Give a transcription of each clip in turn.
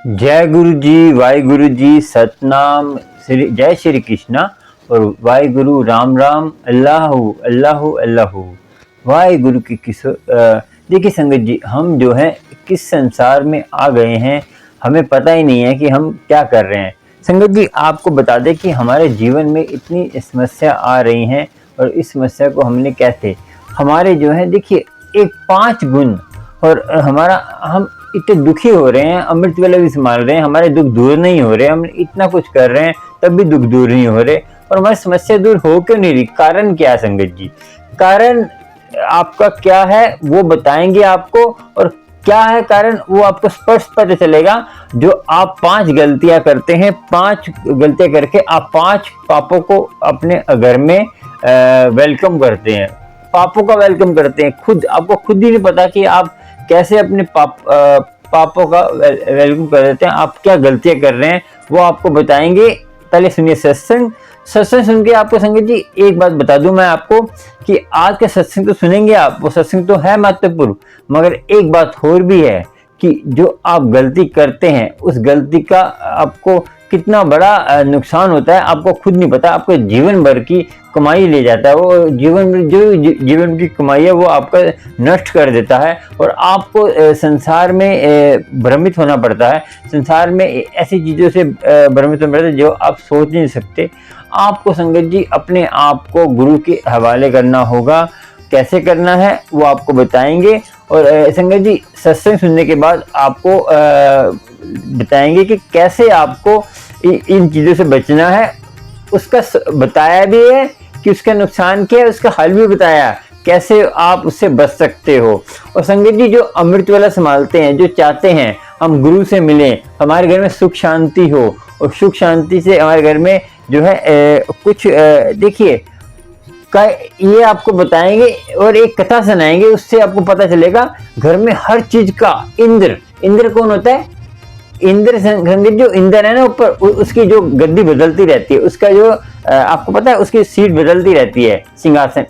जय गुरु जी, वाहिगुरु जी, सतनाम, श्री जय श्री कृष्णा और वाहिगुरु राम राम, अल्लाहु अल्लाहु अल्लाहु। वाहिगुरु की देखिए संगत जी, हम जो है किस संसार में आ गए हैं, हमें पता ही नहीं है कि हम क्या कर रहे हैं। संगत जी, आपको बता दें कि हमारे जीवन में इतनी समस्या आ रही हैं और इस समस्या को हमने कैसे हमारे जो है देखिए एक 5 गुण और हमारा हम इतने दुखी हो रहे हैं, अमृत वेला भी संभाल रहे हैं, हमारे दुख दूर नहीं हो रहे, हम इतना कुछ कर रहे हैं तब भी दुख दूर नहीं हो रहे और हमारी समस्या दूर हो क्यों नहीं रही? कारण क्या है संगत जी? कारण आपका क्या है वो बताएंगे आपको, और क्या है कारण वो आपको स्पष्ट पता चलेगा। जो आप 5 गलतियां करते हैं, 5 गलतियां करके आप 5 पापों को अपने घर में वेलकम करते हैं, पापों का वेलकम करते हैं। खुद आपको खुद ही नहीं पता कि आप कैसे अपने पापों का वेलकम कर देते हैं, आप क्या गलतियां कर रहे हैं वो आपको बताएंगे। पहले सुनिए सत्संग सुन के आपको संगत जी एक बात बता दूं मैं आपको कि आज का सत्संग तो सुनेंगे आप, वो सत्संग तो है महत्वपूर्ण, मगर एक बात और भी है कि जो आप गलती करते हैं उस गलती का आपको कितना बड़ा नुकसान होता है आपको खुद नहीं पता। आपको जीवन भर की कमाई ले जाता है, वो जीवन की कमाई है वो आपका नष्ट कर देता है और आपको संसार में भ्रमित होना पड़ता है। संसार में ऐसी चीज़ों से भ्रमित होना पड़ता है जो आप सोच नहीं सकते। आपको संगत जी अपने आप को गुरु के हवाले करना होगा। कैसे करना है वो आपको बताएंगे और संगत जी सत्संग सुनने के बाद आपको बताएंगे कि कैसे आपको इन चीज़ों से बचना है। उसका बताया भी है कि उसका नुकसान क्या है, उसका हल भी बताया कैसे आप उससे बच सकते हो। और संगत जी जो अमृत वेला संभालते हैं, जो चाहते हैं हम गुरु से मिलें, हमारे घर में सुख शांति हो और सुख शांति से हमारे घर में जो है कुछ देखिए ये आपको बताएंगे और एक कथा सुनाएंगे, उससे आपको पता चलेगा घर में हर चीज का इंद्र कौन होता है? इंद्र संगत जो इंद्र है ना ऊपर, उसकी जो गद्दी बदलती रहती है, उसका जो आपको पता है उसकी सीट बदलती रहती है, सिंहासन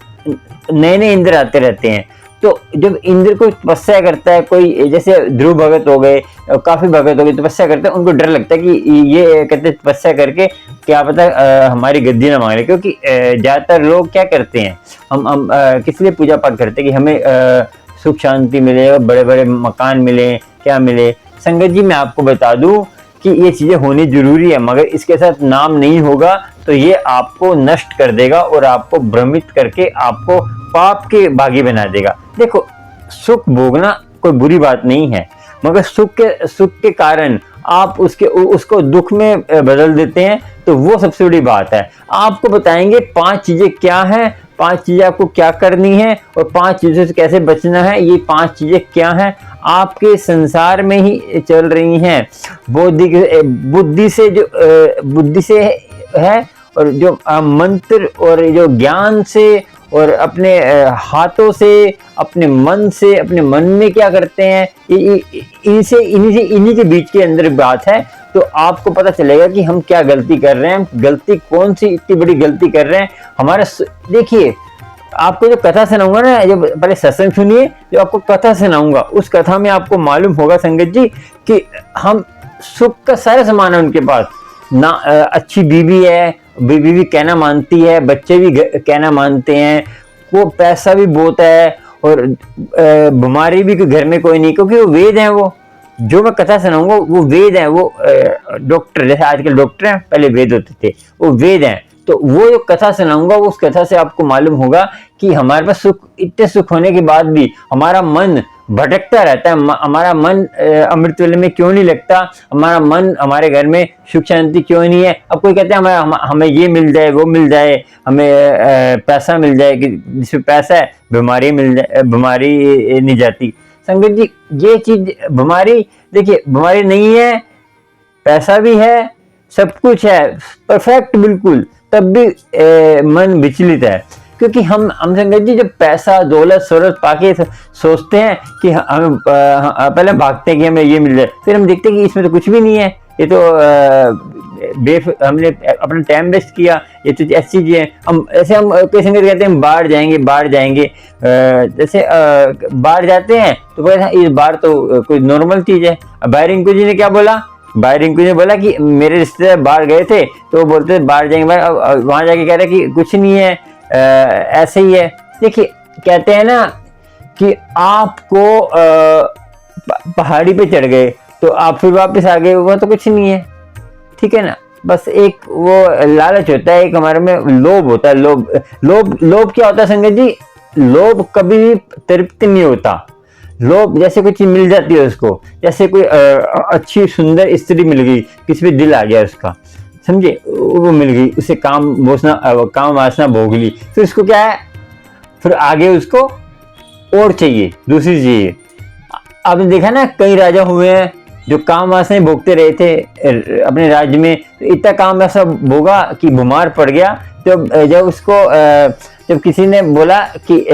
नए नए इंद्र आते रहते हैं। तो जब इंद्र को तपस्या करता है कोई, जैसे ध्रुव भगत हो गए, काफी भगत हो गए, तपस्या करते हैं, उनको डर लगता है कि ये कहते तपस्या करके क्या पता हमारी गद्दी ना मांगे, क्योंकि ज्यादातर लोग क्या करते हैं, हम किस लिए पूजा पाठ करते हैं कि हमें सुख शांति मिले, बड़े बड़े मकान मिले, क्या मिले। संगत जी मैं आपको बता दूं कि ये चीजें होनी जरूरी है, मगर इसके साथ नाम नहीं होगा तो ये आपको नष्ट कर देगा और आपको भ्रमित करके आपको पाप के भागी बना देगा। देखो सुख भोगना कोई बुरी बात नहीं है, मगर सुख के कारण आप उसको दुख में बदल देते हैं तो वो सबसे बड़ी बात है। आपको बताएंगे 5 चीजें क्या हैं, 5 चीजें आपको क्या करनी है और 5 चीजों से कैसे बचना है। ये 5 चीजें क्या हैं, आपके संसार में ही चल रही हैं, बुद्धि से है और जो मंत्र और जो ज्ञान से और अपने हाथों से, अपने मन में क्या करते हैं, इन्हीं के बीच के अंदर बात है। तो आपको पता चलेगा कि हम क्या गलती कर रहे हैं, गलती कौन सी इतनी बड़ी गलती कर रहे हैं हमारा। देखिए आपको जो कथा सुनाऊंगा ना, जब पहले सत्संग सुनिए, जो आपको कथा सुनाऊंगा उस कथा में आपको मालूम होगा संगत जी कि हम सुख का सारा सामान है उनके पास ना। अच्छी बीवी है, बीवी भी कहना मानती है, बच्चे भी कहना मानते हैं, वो पैसा भी बहुत है और बीमारी भी घर में कोई नहीं, क्योंकि वो वेद हैं। वो जो मैं कथा सुनाऊंगा वो वेद हैं, वो डॉक्टर जैसे आजकल डॉक्टर हैं, पहले वेद होते थे, वो वेद हैं। तो वो जो कथा सुनाऊंगा उस कथा से आपको मालूम होगा कि हमारे पास इतने सुख होने के बाद भी हमारा मन भटकता रहता है। हमारा मन अमृत वेले में क्यों नहीं लगता, हमारा मन हमारे घर में सुख शांति क्यों नहीं है। अब कोई कहता है हमें ये मिल जाए, वो मिल जाए, हमें पैसा मिल जाए, कि जिसमें पैसा है बीमारी मिल जाए, बीमारी नहीं जाती। संगत जी ये चीज बीमारी, देखिए बीमारी नहीं है, पैसा भी है, सब कुछ है परफेक्ट बिल्कुल, तब भी मन विचलित है। क्योंकि हम संगत जी जब पैसा दौलत शोहरत पाके सोचते हैं कि हमें पहले भागते हैं कि हमें ये मिल जाए, फिर हम देखते हैं कि इसमें तो कुछ भी नहीं है, ये तो हमने अपना टाइम वेस्ट किया, ये तो ऐसी चीजें हैं। हम कई संगत कहते हैं बाहर जाएंगे, जैसे बाहर जाते हैं तो कहते हैं इस बार तो कोई नॉर्मल चीज है। बाहर इनको जी ने क्या बोला, भाई रिंकू ने बोला कि मेरे रिश्तेदार बाहर गए थे, तो वो बोलते बाहर जाएंगे भाई, अब वहां जाके कह रहे कि कुछ नहीं है, ऐसे ही है। देखिए कहते हैं ना कि आपको पहाड़ी पे चढ़ गए तो आप फिर वापस आ गए, वो तो कुछ नहीं है, ठीक है ना। बस एक वो लालच होता है, एक हमारे में लोभ होता है। लोभ लोभ लोभ क्या होता है संगत जी? लोभ कभी भी तृप्त नहीं होता। लोभ जैसे कोई चीज मिल जाती है उसको, जैसे कोई अच्छी सुंदर स्त्री मिल गई, किसी पे दिल आ गया उसका, समझे, वो मिल गई, उसे काम वासना भोग ली, फिर उसको क्या है, फिर आगे उसको और चाहिए, दूसरी चाहिए। आपने देखा ना कई राजा हुए हैं जो काम वासनाएं भोगते रहे थे अपने राज्य में, तो इतना काम ऐसा भोगा कि बीमार पड़ गया। तो जब उसको जब किसी ने बोला कि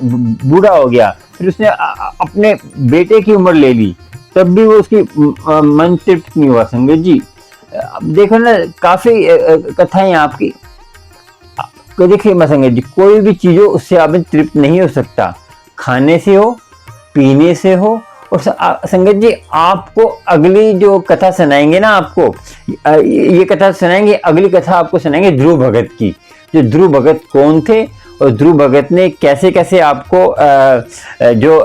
बूढ़ा हो गया, फिर उसने अपने बेटे की उम्र ले ली, तब भी वो उसकी मन तृप्त नहीं हुआ संगत जी। अब देखो ना काफी कथाएं आपकी। देखिए संगत जी, कोई भी चीज हो उससे आप तृप्त नहीं हो सकता, खाने से हो, पीने से हो। और संगत जी आपको अगली जो कथा सुनाएंगे ना, आपको ये कथा सुनाएंगे, अगली कथा आपको सुनाएंगे ध्रुव भगत की। जो ध्रुव भगत कौन थे और ध्रुव भगत ने कैसे कैसे आपको जो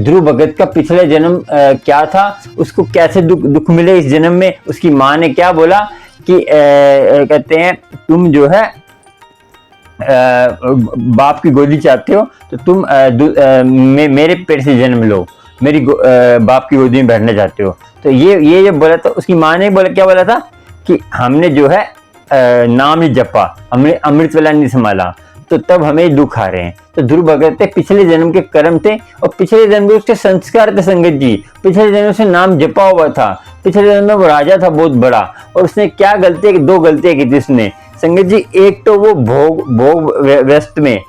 ध्रुव भगत का पिछले जन्म क्या था, उसको कैसे दुख मिले इस जन्म में, उसकी माँ ने क्या बोला कि कहते हैं तुम जो है बाप की गोदी चाहते हो तो तुम मेरे पेट से जन्म लो, मेरी बाप की गोदी में बैठना चाहते हो। तो ये जो बोला था, उसकी माँ ने बोला, क्या बोला था कि हमने जो है नाम नहीं जपा, हमने अमृत वाला नहीं संभाला, तो तब हमें दुख आ रहे हैं। तो ध्रुव भगत थे, पिछले जन्म के कर्म थे और पिछले जन्म में उसके संस्कार थे संगत जी। पिछले जन्म से नाम जपा हुआ था, पिछले जन्म में वो राजा था बहुत बड़ा, और उसने क्या गलती, दो गलतियां की थी उसने संगत जी। एक तो वो भोग व्यस्त में,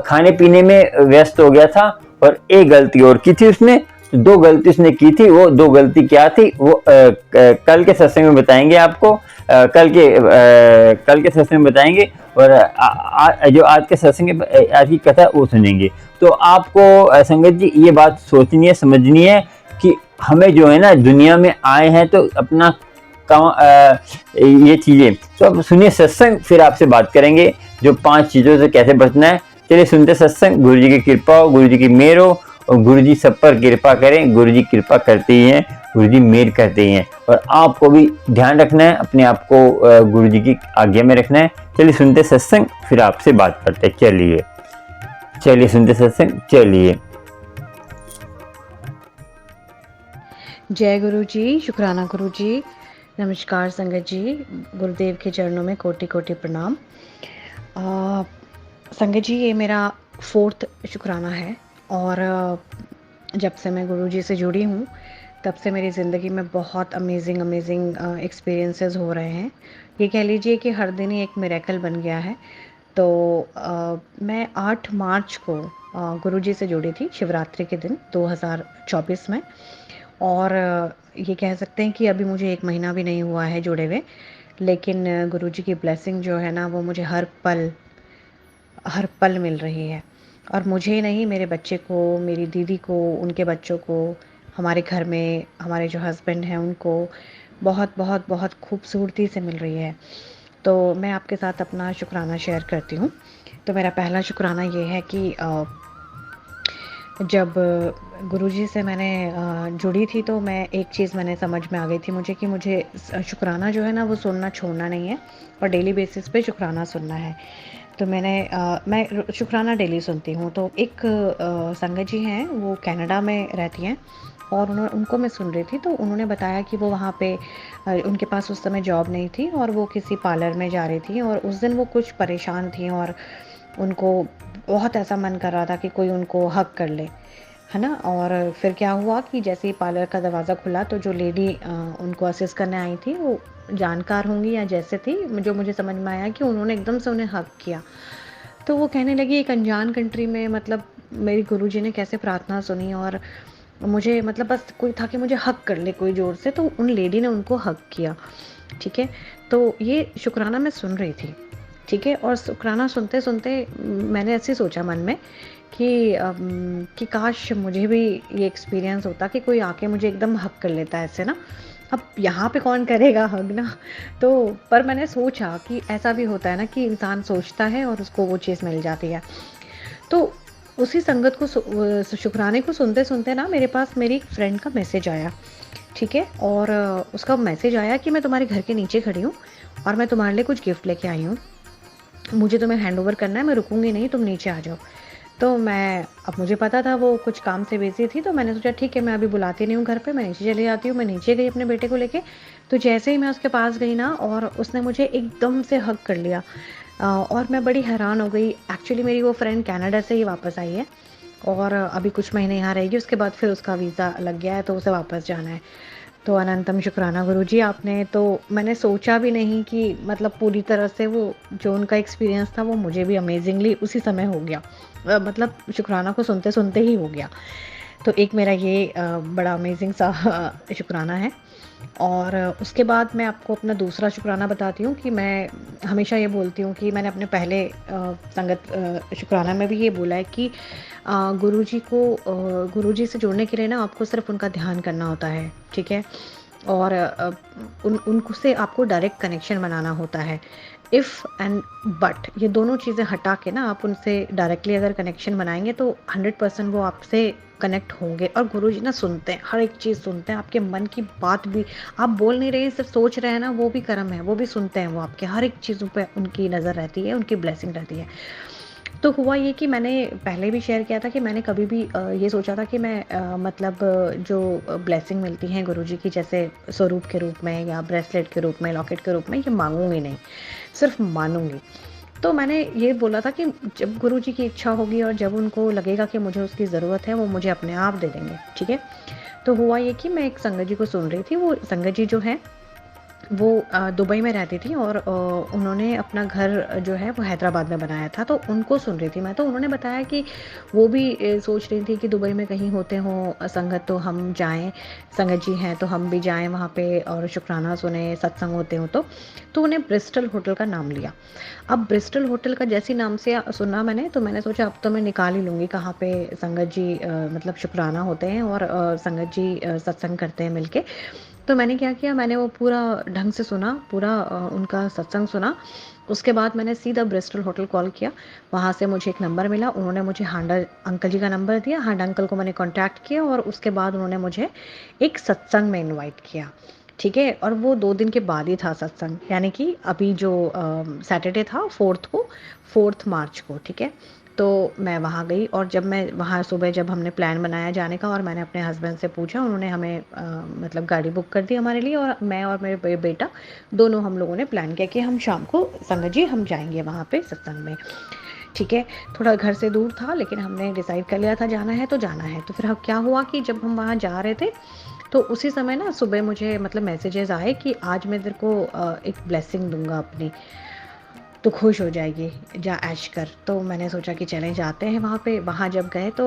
खाने पीने में व्यस्त हो गया था, और एक गलती और की थी उसने। तो दो गलती उसने की थी, वो दो गलती क्या थी वो कल के सत्संग में बताएंगे आपको, कल के सत्संग में बताएंगे। और जो आज के सत्संग आज की कथा वो सुनेंगे। तो आपको संगत जी ये बात सोचनी है, समझनी है कि हमें जो है ना दुनिया में आए हैं तो अपना ये चीजें। तो अब सुनिए सत्संग, फिर आपसे बात करेंगे जो 5 चीजों से कैसे बचना है। चलिए सुनते सत्संग। गुरु जी की कृपा हो, गुरु जी की मेहर हो, और गुरु जी सब पर कृपा करें। गुरु जी कृपा करते ही हैं, गुरु जी मेहर करते ही हैं, और आपको भी ध्यान रखना है, अपने आप को गुरु जी की आज्ञा में रखना है। चलिए सुनते सत्संग, फिर आपसे बात करते हैं। चलिए सुनते सत्संग, चलिए। जय गुरु जी, शुक्राना गुरु जी, नमस्कार संगत जी, गुरुदेव के चरणों में कोटि कोटि प्रणाम। संगत जी ये मेरा 4th शुक्राना है, और जब से मैं गुरु जी से जुड़ी हूँ तब से मेरी ज़िंदगी में बहुत अमेजिंग एक्सपीरियंसेस हो रहे हैं। ये कह लीजिए कि हर दिन ही एक मिरेकल बन गया है। तो मैं 8 मार्च को गुरु जी से जुड़ी थी, शिवरात्रि के दिन 2024 में, और ये कह सकते हैं कि अभी मुझे 1 महीना भी नहीं हुआ है जुड़े हुए, लेकिन गुरु जी की ब्लेसिंग जो है ना वो मुझे हर पल मिल रही है। और मुझे ही नहीं, मेरे बच्चे को, मेरी दीदी को, उनके बच्चों को, हमारे घर में हमारे जो हस्बैंड हैं उनको बहुत बहुत बहुत खूबसूरती से मिल रही है। तो मैं आपके साथ अपना शुक्राना शेयर करती हूँ। तो मेरा पहला शुक्राना ये है कि जब गुरुजी से मैंने जुड़ी थी तो मैं एक चीज़ मैंने समझ में आ गई थी मुझे कि मुझे शुक्राना जो है ना वो सुनना छोड़ना नहीं है, और डेली बेसिस पे शुक्राना सुनना है। तो मैं शुक्राना डेली सुनती हूँ। तो एक संगत जी हैं, वो कनाडा में रहती हैं, और उनको मैं सुन रही थी। तो उन्होंने बताया कि वो वहाँ पे उनके पास उस समय जॉब नहीं थी, और वो किसी पार्लर में जा रही थी, और उस दिन वो कुछ परेशान थी, और उनको बहुत ऐसा मन कर रहा था कि कोई उनको हग कर ले, है ना। और फिर क्या हुआ कि जैसे ही पार्लर का दरवाज़ा खुला तो जो लेडी उनको असिस्ट करने आई थी वो जानकार होंगी या जैसे थी, जो मुझे समझ में आया कि उन्होंने एकदम से उन्हें हग किया। तो वो कहने लगी एक अनजान कंट्री में, मतलब मेरी गुरुजी ने कैसे प्रार्थना सुनी, और मुझे मतलब बस कोई था कि मुझे हग कर ले कोई ज़ोर से, तो उन लेडी ने उनको हग किया। ठीक है, तो ये शुक्राना मैं सुन रही थी। ठीक है, और शुक्राना सुनते सुनते मैंने ऐसे सोचा मन में कि काश मुझे भी ये एक्सपीरियंस होता कि कोई आके मुझे एकदम हक कर लेता ऐसे ना, अब यहाँ पे कौन करेगा हग ना। तो पर मैंने सोचा कि ऐसा भी होता है ना कि इंसान सोचता है और उसको वो चीज़ मिल जाती है। तो उसी संगत को शुक्राने को सुनते-सुनते ना मेरे पास मेरी एक फ्रेंड का मैसेज आया, ठीक है? और उसका मैसेज आया कि मैं तुम्हारे घर के नीचे खड़ी हूँ और मैं तुम्हारे लिए कुछ गिफ्ट लेके आई हूँ। मुझे तुम्हें हैंडओवर करना है, मैं रुकूँगी नहीं, तुम नीचे आ जाओ। तो मैं अब मुझे पता था वो कुछ काम से बिज़ी थी, तो मैंने सोचा ठीक है, मैं अभी बुलाती नहीं हूँ घर पे, मैं नीचे चली जाती हूँ। मैं नीचे गई अपने बेटे को लेके, तो जैसे ही मैं उसके पास गई ना और उसने मुझे एकदम से हग कर लिया। और मैं बड़ी हैरान हो गई। एक्चुअली मेरी वो फ्रेंड कनाडा से ही वापस आई है और अभी कुछ महीने यहाँ रहेगी, उसके बाद फिर उसका वीज़ा लग गया है तो उसे वापस जाना है। तो अनंतम शुक्राना गुरुजी आपने, तो मैंने सोचा भी नहीं कि मतलब पूरी तरह से वो जो उनका एक्सपीरियंस था वो मुझे भी अमेजिंगली उसी समय हो गया। मतलब शुक्राना को सुनते-सुनते ही हो गया। तो एक मेरा ये बड़ा अमेजिंग सा शुक्राना है। और उसके बाद मैं आपको अपना दूसरा शुक्राना बताती हूँ कि मैं हमेशा ये बोलती हूँ कि मैंने अपने पहले संगत शुक्राना में भी ये बोला है कि गुरुजी से जुड़ने के लिए ना आपको सिर्फ उनका ध्यान करना होता है, ठीक है? और उनको से आपको डायरेक्ट कनेक्शन बनाना होता है। इफ़ एंड बट ये दोनों चीज़ें हटा के ना आप उनसे डायरेक्टली अगर कनेक्शन बनाएँगे तो 100% वो आपसे कनेक्ट होंगे। और गुरुजी ना सुनते हैं, हर एक चीज़ सुनते हैं, आपके मन की बात भी आप बोल नहीं रहे हैं, सिर्फ सोच रहे हैं ना, वो भी कर्म है, वो भी सुनते हैं, वो आपके हर एक चीज़ों पे उनकी नज़र रहती है, उनकी ब्लेसिंग रहती है। तो हुआ ये कि मैंने पहले भी शेयर किया था कि मैंने कभी भी ये सोचा था कि मैं मतलब जो ब्लेसिंग मिलती हैं गुरुजी की, जैसे स्वरूप के रूप में या ब्रेसलेट के रूप में, लॉकेट के रूप में, ये माँगूँगी नहीं, सिर्फ मानूँगी। तो मैंने ये बोला था कि जब गुरुजी की इच्छा होगी और जब उनको लगेगा कि मुझे उसकी ज़रूरत है, वो मुझे अपने आप दे देंगे, ठीक है? तो हुआ ये कि मैं एक संगत जी को सुन रही थी, वो संगत जी जो हैं वो दुबई में रहती थी और उन्होंने अपना घर जो है वो हैदराबाद में बनाया था, तो उनको सुन रही थी मैं। तो उन्होंने बताया कि वो भी सोच रही थी कि दुबई में कहीं होते हों संगत, तो हम जाएँ, संगत जी हैं तो हम भी जाएँ वहाँ पे और शुक्राना सुने, सत्संग होते हों तो। तो उन्हें ब्रिस्टल होटल का नाम लिया। अब ब्रिस्टल होटल का जैसे ही नाम से सुना मैंने, तो मैंने सोचा अब तो मैं निकाल ही लूँगी कहाँ पे संगत जी मतलब शुक्राना होते हैं और संगत जी सत्संग करते हैं मिलके। तो मैंने क्या किया, मैंने वो पूरा ढंग से सुना, पूरा उनका सत्संग सुना। उसके बाद मैंने सीधा ब्रिस्टल होटल कॉल किया। वहाँ से मुझे एक नंबर मिला, उन्होंने मुझे हांडा अंकल जी का नंबर दिया। हांडा अंकल को मैंने कॉन्टैक्ट किया और उसके बाद उन्होंने मुझे एक सत्संग में इनवाइट किया, ठीक है? और वो 2 दिन के बाद ही था सत्संग, यानी कि अभी जो सैटरडे था 4th मार्च को, ठीक है? तो मैं वहाँ गई और जब मैं वहाँ सुबह जब हमने प्लान बनाया जाने का और मैंने अपने हस्बैंड से पूछा, उन्होंने हमें मतलब गाड़ी बुक कर दी हमारे लिए और मैं और मेरे बेटा दोनों हम लोगों ने प्लान किया कि हम शाम को संगत जी हम जाएंगे वहाँ पे सत्संग में, ठीक है? थोड़ा घर से दूर था लेकिन हमने डिसाइड कर लिया था जाना है तो जाना है। तो फिर अब क्या हुआ कि जब हम वहाँ जा रहे थे तो उसी समय ना सुबह मुझे मतलब मैसेजेस आए कि आज मैं तेरे को एक ब्लेसिंग दूंगा अपनी, तो खुश हो जाएगी, जा ऐश कर। तो मैंने सोचा कि चलें जाते हैं वहाँ पे। वहाँ जब गए तो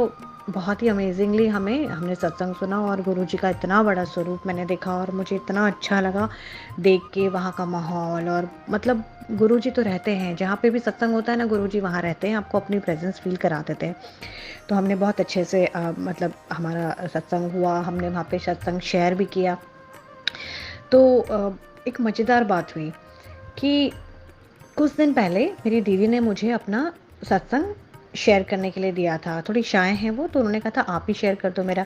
बहुत ही अमेज़िंगली हमने सत्संग सुना और गुरुजी का इतना बड़ा स्वरूप मैंने देखा और मुझे इतना अच्छा लगा देख के वहाँ का माहौल। और मतलब गुरुजी तो रहते हैं, जहाँ पे भी सत्संग होता है ना गुरुजी वहाँ रहते हैं, आपको अपनी प्रेज़ेंस फ़ील करा देते हैं। तो हमने बहुत अच्छे से मतलब हमारा सत्संग हुआ, हमने वहाँ पे सत्संग शेयर भी किया। तो एक मज़ेदार बात हुई कि कुछ दिन पहले मेरी दीदी ने मुझे अपना सत्संग शेयर करने के लिए दिया था। थोड़ी शाय हैं वो, तो उन्होंने कहा था आप ही शेयर कर दो मेरा।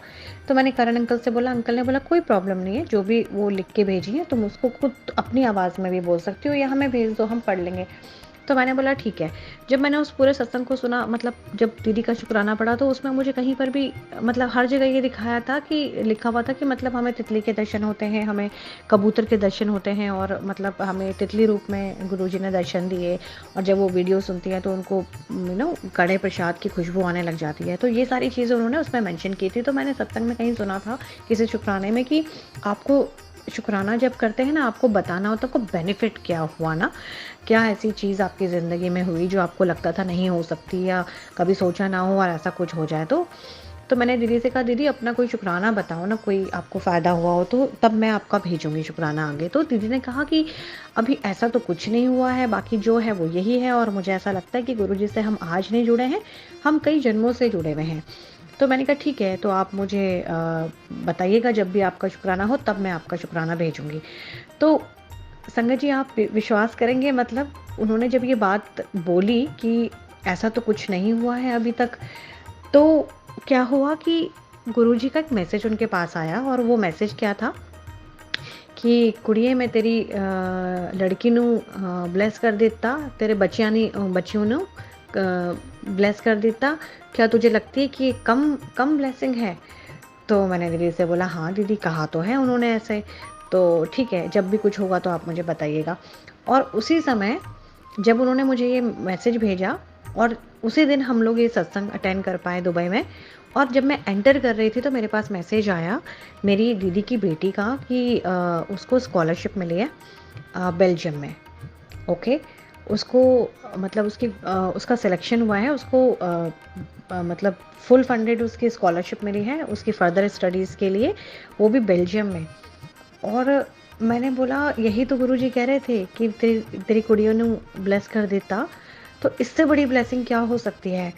तो मैंने करण अंकल से बोला, अंकल ने बोला कोई प्रॉब्लम नहीं है, जो भी वो लिख के भेजी है तुम उसको खुद अपनी आवाज़ में भी बोल सकती हो या हमें भेज दो, हम पढ़ लेंगे। तो मैंने बोला ठीक है। जब मैंने उस पूरे सत्संग को सुना, मतलब जब दीदी का शुक्राना पढ़ा, तो उसमें मुझे कहीं पर भी मतलब हर जगह ये दिखाया था कि लिखा हुआ था कि मतलब हमें तितली के दर्शन होते हैं, हमें कबूतर के दर्शन होते हैं और मतलब हमें तितली रूप में गुरुजी ने दर्शन दिए। और जब वो वीडियो सुनती है तो उनको कड़े प्रसाद की खुशबू आने लग जाती है। तो ये सारी चीज़ें उन्होंने उसमें मेंशन की थी। तो मैंने सत्संग में कहीं सुना था किसी शुक्राने में कि आपको शुक्राना जब करते हैं ना, आपको बताना होता है आपको बेनिफिट क्या हुआ ना, क्या ऐसी चीज़ आपकी ज़िंदगी में हुई जो आपको लगता था नहीं हो सकती या कभी सोचा ना हो और ऐसा कुछ हो जाए। तो मैंने दीदी से कहा, दीदी अपना कोई शुक्राना बताओ ना, कोई आपको फ़ायदा हुआ हो तो तब मैं आपका भेजूँगी शुक्राना आगे। तो दीदी ने कहा कि अभी ऐसा तो कुछ नहीं हुआ है, बाकी जो है वो यही है और मुझे ऐसा लगता है कि गुरुजी से हम आज नहीं जुड़े हैं, हम कई जन्मों से जुड़े हुए हैं। तो मैंने कहा ठीक है, तो आप मुझे बताइएगा जब भी आपका शुक्राना हो, तब मैं आपका शुक्राना भेजूँगी। तो संगत जी, आप विश्वास करेंगे, मतलब उन्होंने जब ये बात बोली कि ऐसा तो कुछ नहीं हुआ है अभी तक, तो क्या हुआ कि गुरुजी का एक मैसेज उनके पास आया, और वो मैसेज क्या था कि कुड़िए मैं तेरी लड़की नू ब्लेस कर देता, तेरे बच्चियों ਨੂੰ ब्लेस कर देता, क्या तुझे लगती है कि ये कम कम ब्लेसिंग है? तो मैंने दीदी से बोला हाँ दीदी, कहा तो है उन्होंने ऐसे, तो ठीक है, जब भी कुछ होगा तो आप मुझे बताइएगा। और उसी समय जब उन्होंने मुझे ये मैसेज भेजा, और उसी दिन हम लोग ये सत्संग अटेंड कर पाए दुबई में, और जब मैं एंटर कर रही थी तो मेरे पास मैसेज आया मेरी दीदी की बेटी का कि उसको स्कॉलरशिप मिली है बेल्जियम में। ओके, उसको मतलब उसका सिलेक्शन हुआ है, उसको मतलब फुल फंडेड उसकी स्कॉलरशिप मिली है उसकी फर्दर स्टडीज़ के लिए, वो भी बेल्जियम में। और मैंने बोला यही तो गुरुजी कह रहे थे कि तेरी तेरी कुड़ियों ने ब्लेस कर देता, तो इससे बड़ी ब्लेसिंग क्या हो सकती है?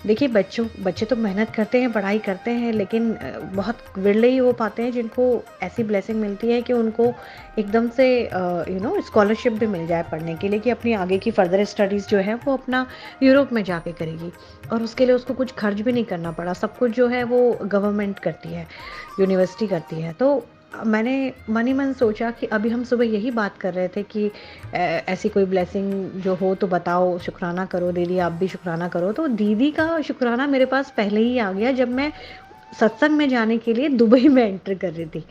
देखिए, बच्चे तो मेहनत करते हैं, पढ़ाई करते हैं, लेकिन बहुत विरले ही हो पाते हैं जिनको ऐसी ब्लेसिंग मिलती है कि उनको एकदम से स्कॉलरशिप भी मिल जाए पढ़ने के लिए, कि अपनी आगे की फर्दर स्टडीज़ जो है वो अपना यूरोप में जाके करेगी, और उसके लिए उसको कुछ खर्च भी नहीं करना पड़ा, सब कुछ जो है वो गवर्नमेंट करती है, यूनिवर्सिटी करती है। तो मैंने मन ही मन सोचा कि अभी हम सुबह यही बात कर रहे थे कि ऐसी कोई ब्लेसिंग जो हो तो बताओ, शुक्राना करो दीदी, आप भी शुक्राना करो। तो दीदी का शुक्राना मेरे पास पहले ही आ गया जब मैं सत्संग में जाने के लिए दुबई में एंटर कर रही थी।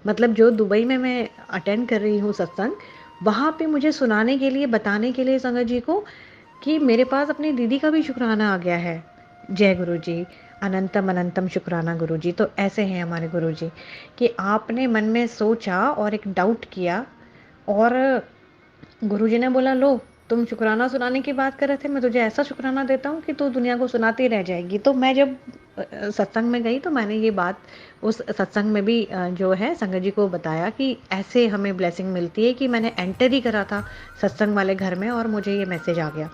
मतलब जो दुबई में मैं अटेंड कर रही हूँ सत्संग, वहाँ पे मुझे सुनाने के लिए, बताने के लिए संगत जी को कि मेरे पास अपनी दीदी का भी शुक्राना आ गया है। जय गुरु जी, अनंतम अनंतम शुक्राना गुरु जी। तो ऐसे हैं हमारे गुरु जी कि आपने मन में सोचा और एक डाउट किया, और गुरुजी ने बोला लो, तुम शुक्राना सुनाने की बात कर रहे थे, मैं तुझे ऐसा शुक्राना देता हूँ कि तू दुनिया को सुनाती रह जाएगी। तो मैं जब सत्संग में गई तो मैंने ये बात उस सत्संग में भी जो है संगत जी को बताया कि ऐसे हमें ब्लेसिंग मिलती है, कि मैंने एंटर ही करा था सत्संग वाले घर में और मुझे ये मैसेज आ गया।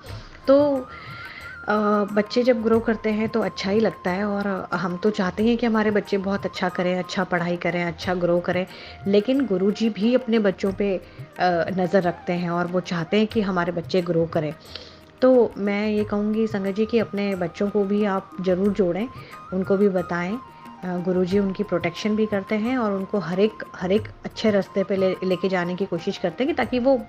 तो बच्चे जब ग्रो करते हैं तो अच्छा ही लगता है, और हम तो चाहते हैं कि हमारे बच्चे बहुत अच्छा करें, अच्छा पढ़ाई करें, अच्छा ग्रो करें, लेकिन गुरुजी भी अपने बच्चों पे नज़र रखते हैं और वो चाहते हैं कि हमारे बच्चे ग्रो करें। तो मैं ये कहूँगी संगत जी कि अपने बच्चों को भी आप ज़रूर जोड़ें, उनको भी बताएं। गुरुजी उनकी प्रोटेक्शन भी करते हैं और उनको हर एक अच्छे रास्ते पे लेके जाने की कोशिश करते हैं, कि ताकि वो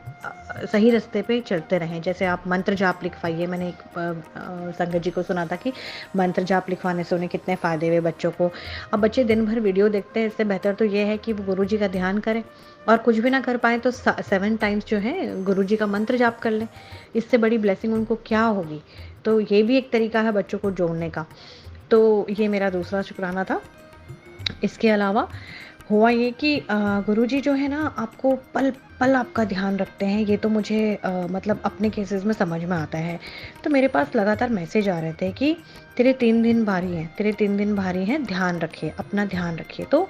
सही रास्ते पे चलते रहें। जैसे आप मंत्र जाप लिखवाइए, मैंने एक संगत जी को सुना था कि मंत्र जाप लिखवाने से उन्हें कितने फ़ायदे हुए बच्चों को। अब बच्चे दिन भर वीडियो देखते हैं, इससे बेहतर तो ये है कि वो गुरुजी का ध्यान करें, और कुछ भी ना कर पाएँ तो 7 टाइम्स जो है गुरुजी का मंत्र जाप कर लें। इससे बड़ी ब्लेसिंग उनको क्या होगी? तो ये भी एक तरीका है बच्चों को जोड़ने का। तो ये मेरा दूसरा शुक्राना था। इसके अलावा हुआ ये कि गुरुजी जो है ना, आपको पल पल आपका ध्यान रखते हैं। ये तो मुझे मतलब अपने केसेस में समझ में आता है। तो मेरे पास लगातार मैसेज आ रहे थे कि तेरे 3 दिन भारी हैं, तेरे 3 दिन भारी हैं, ध्यान रखिए, अपना ध्यान रखिए। तो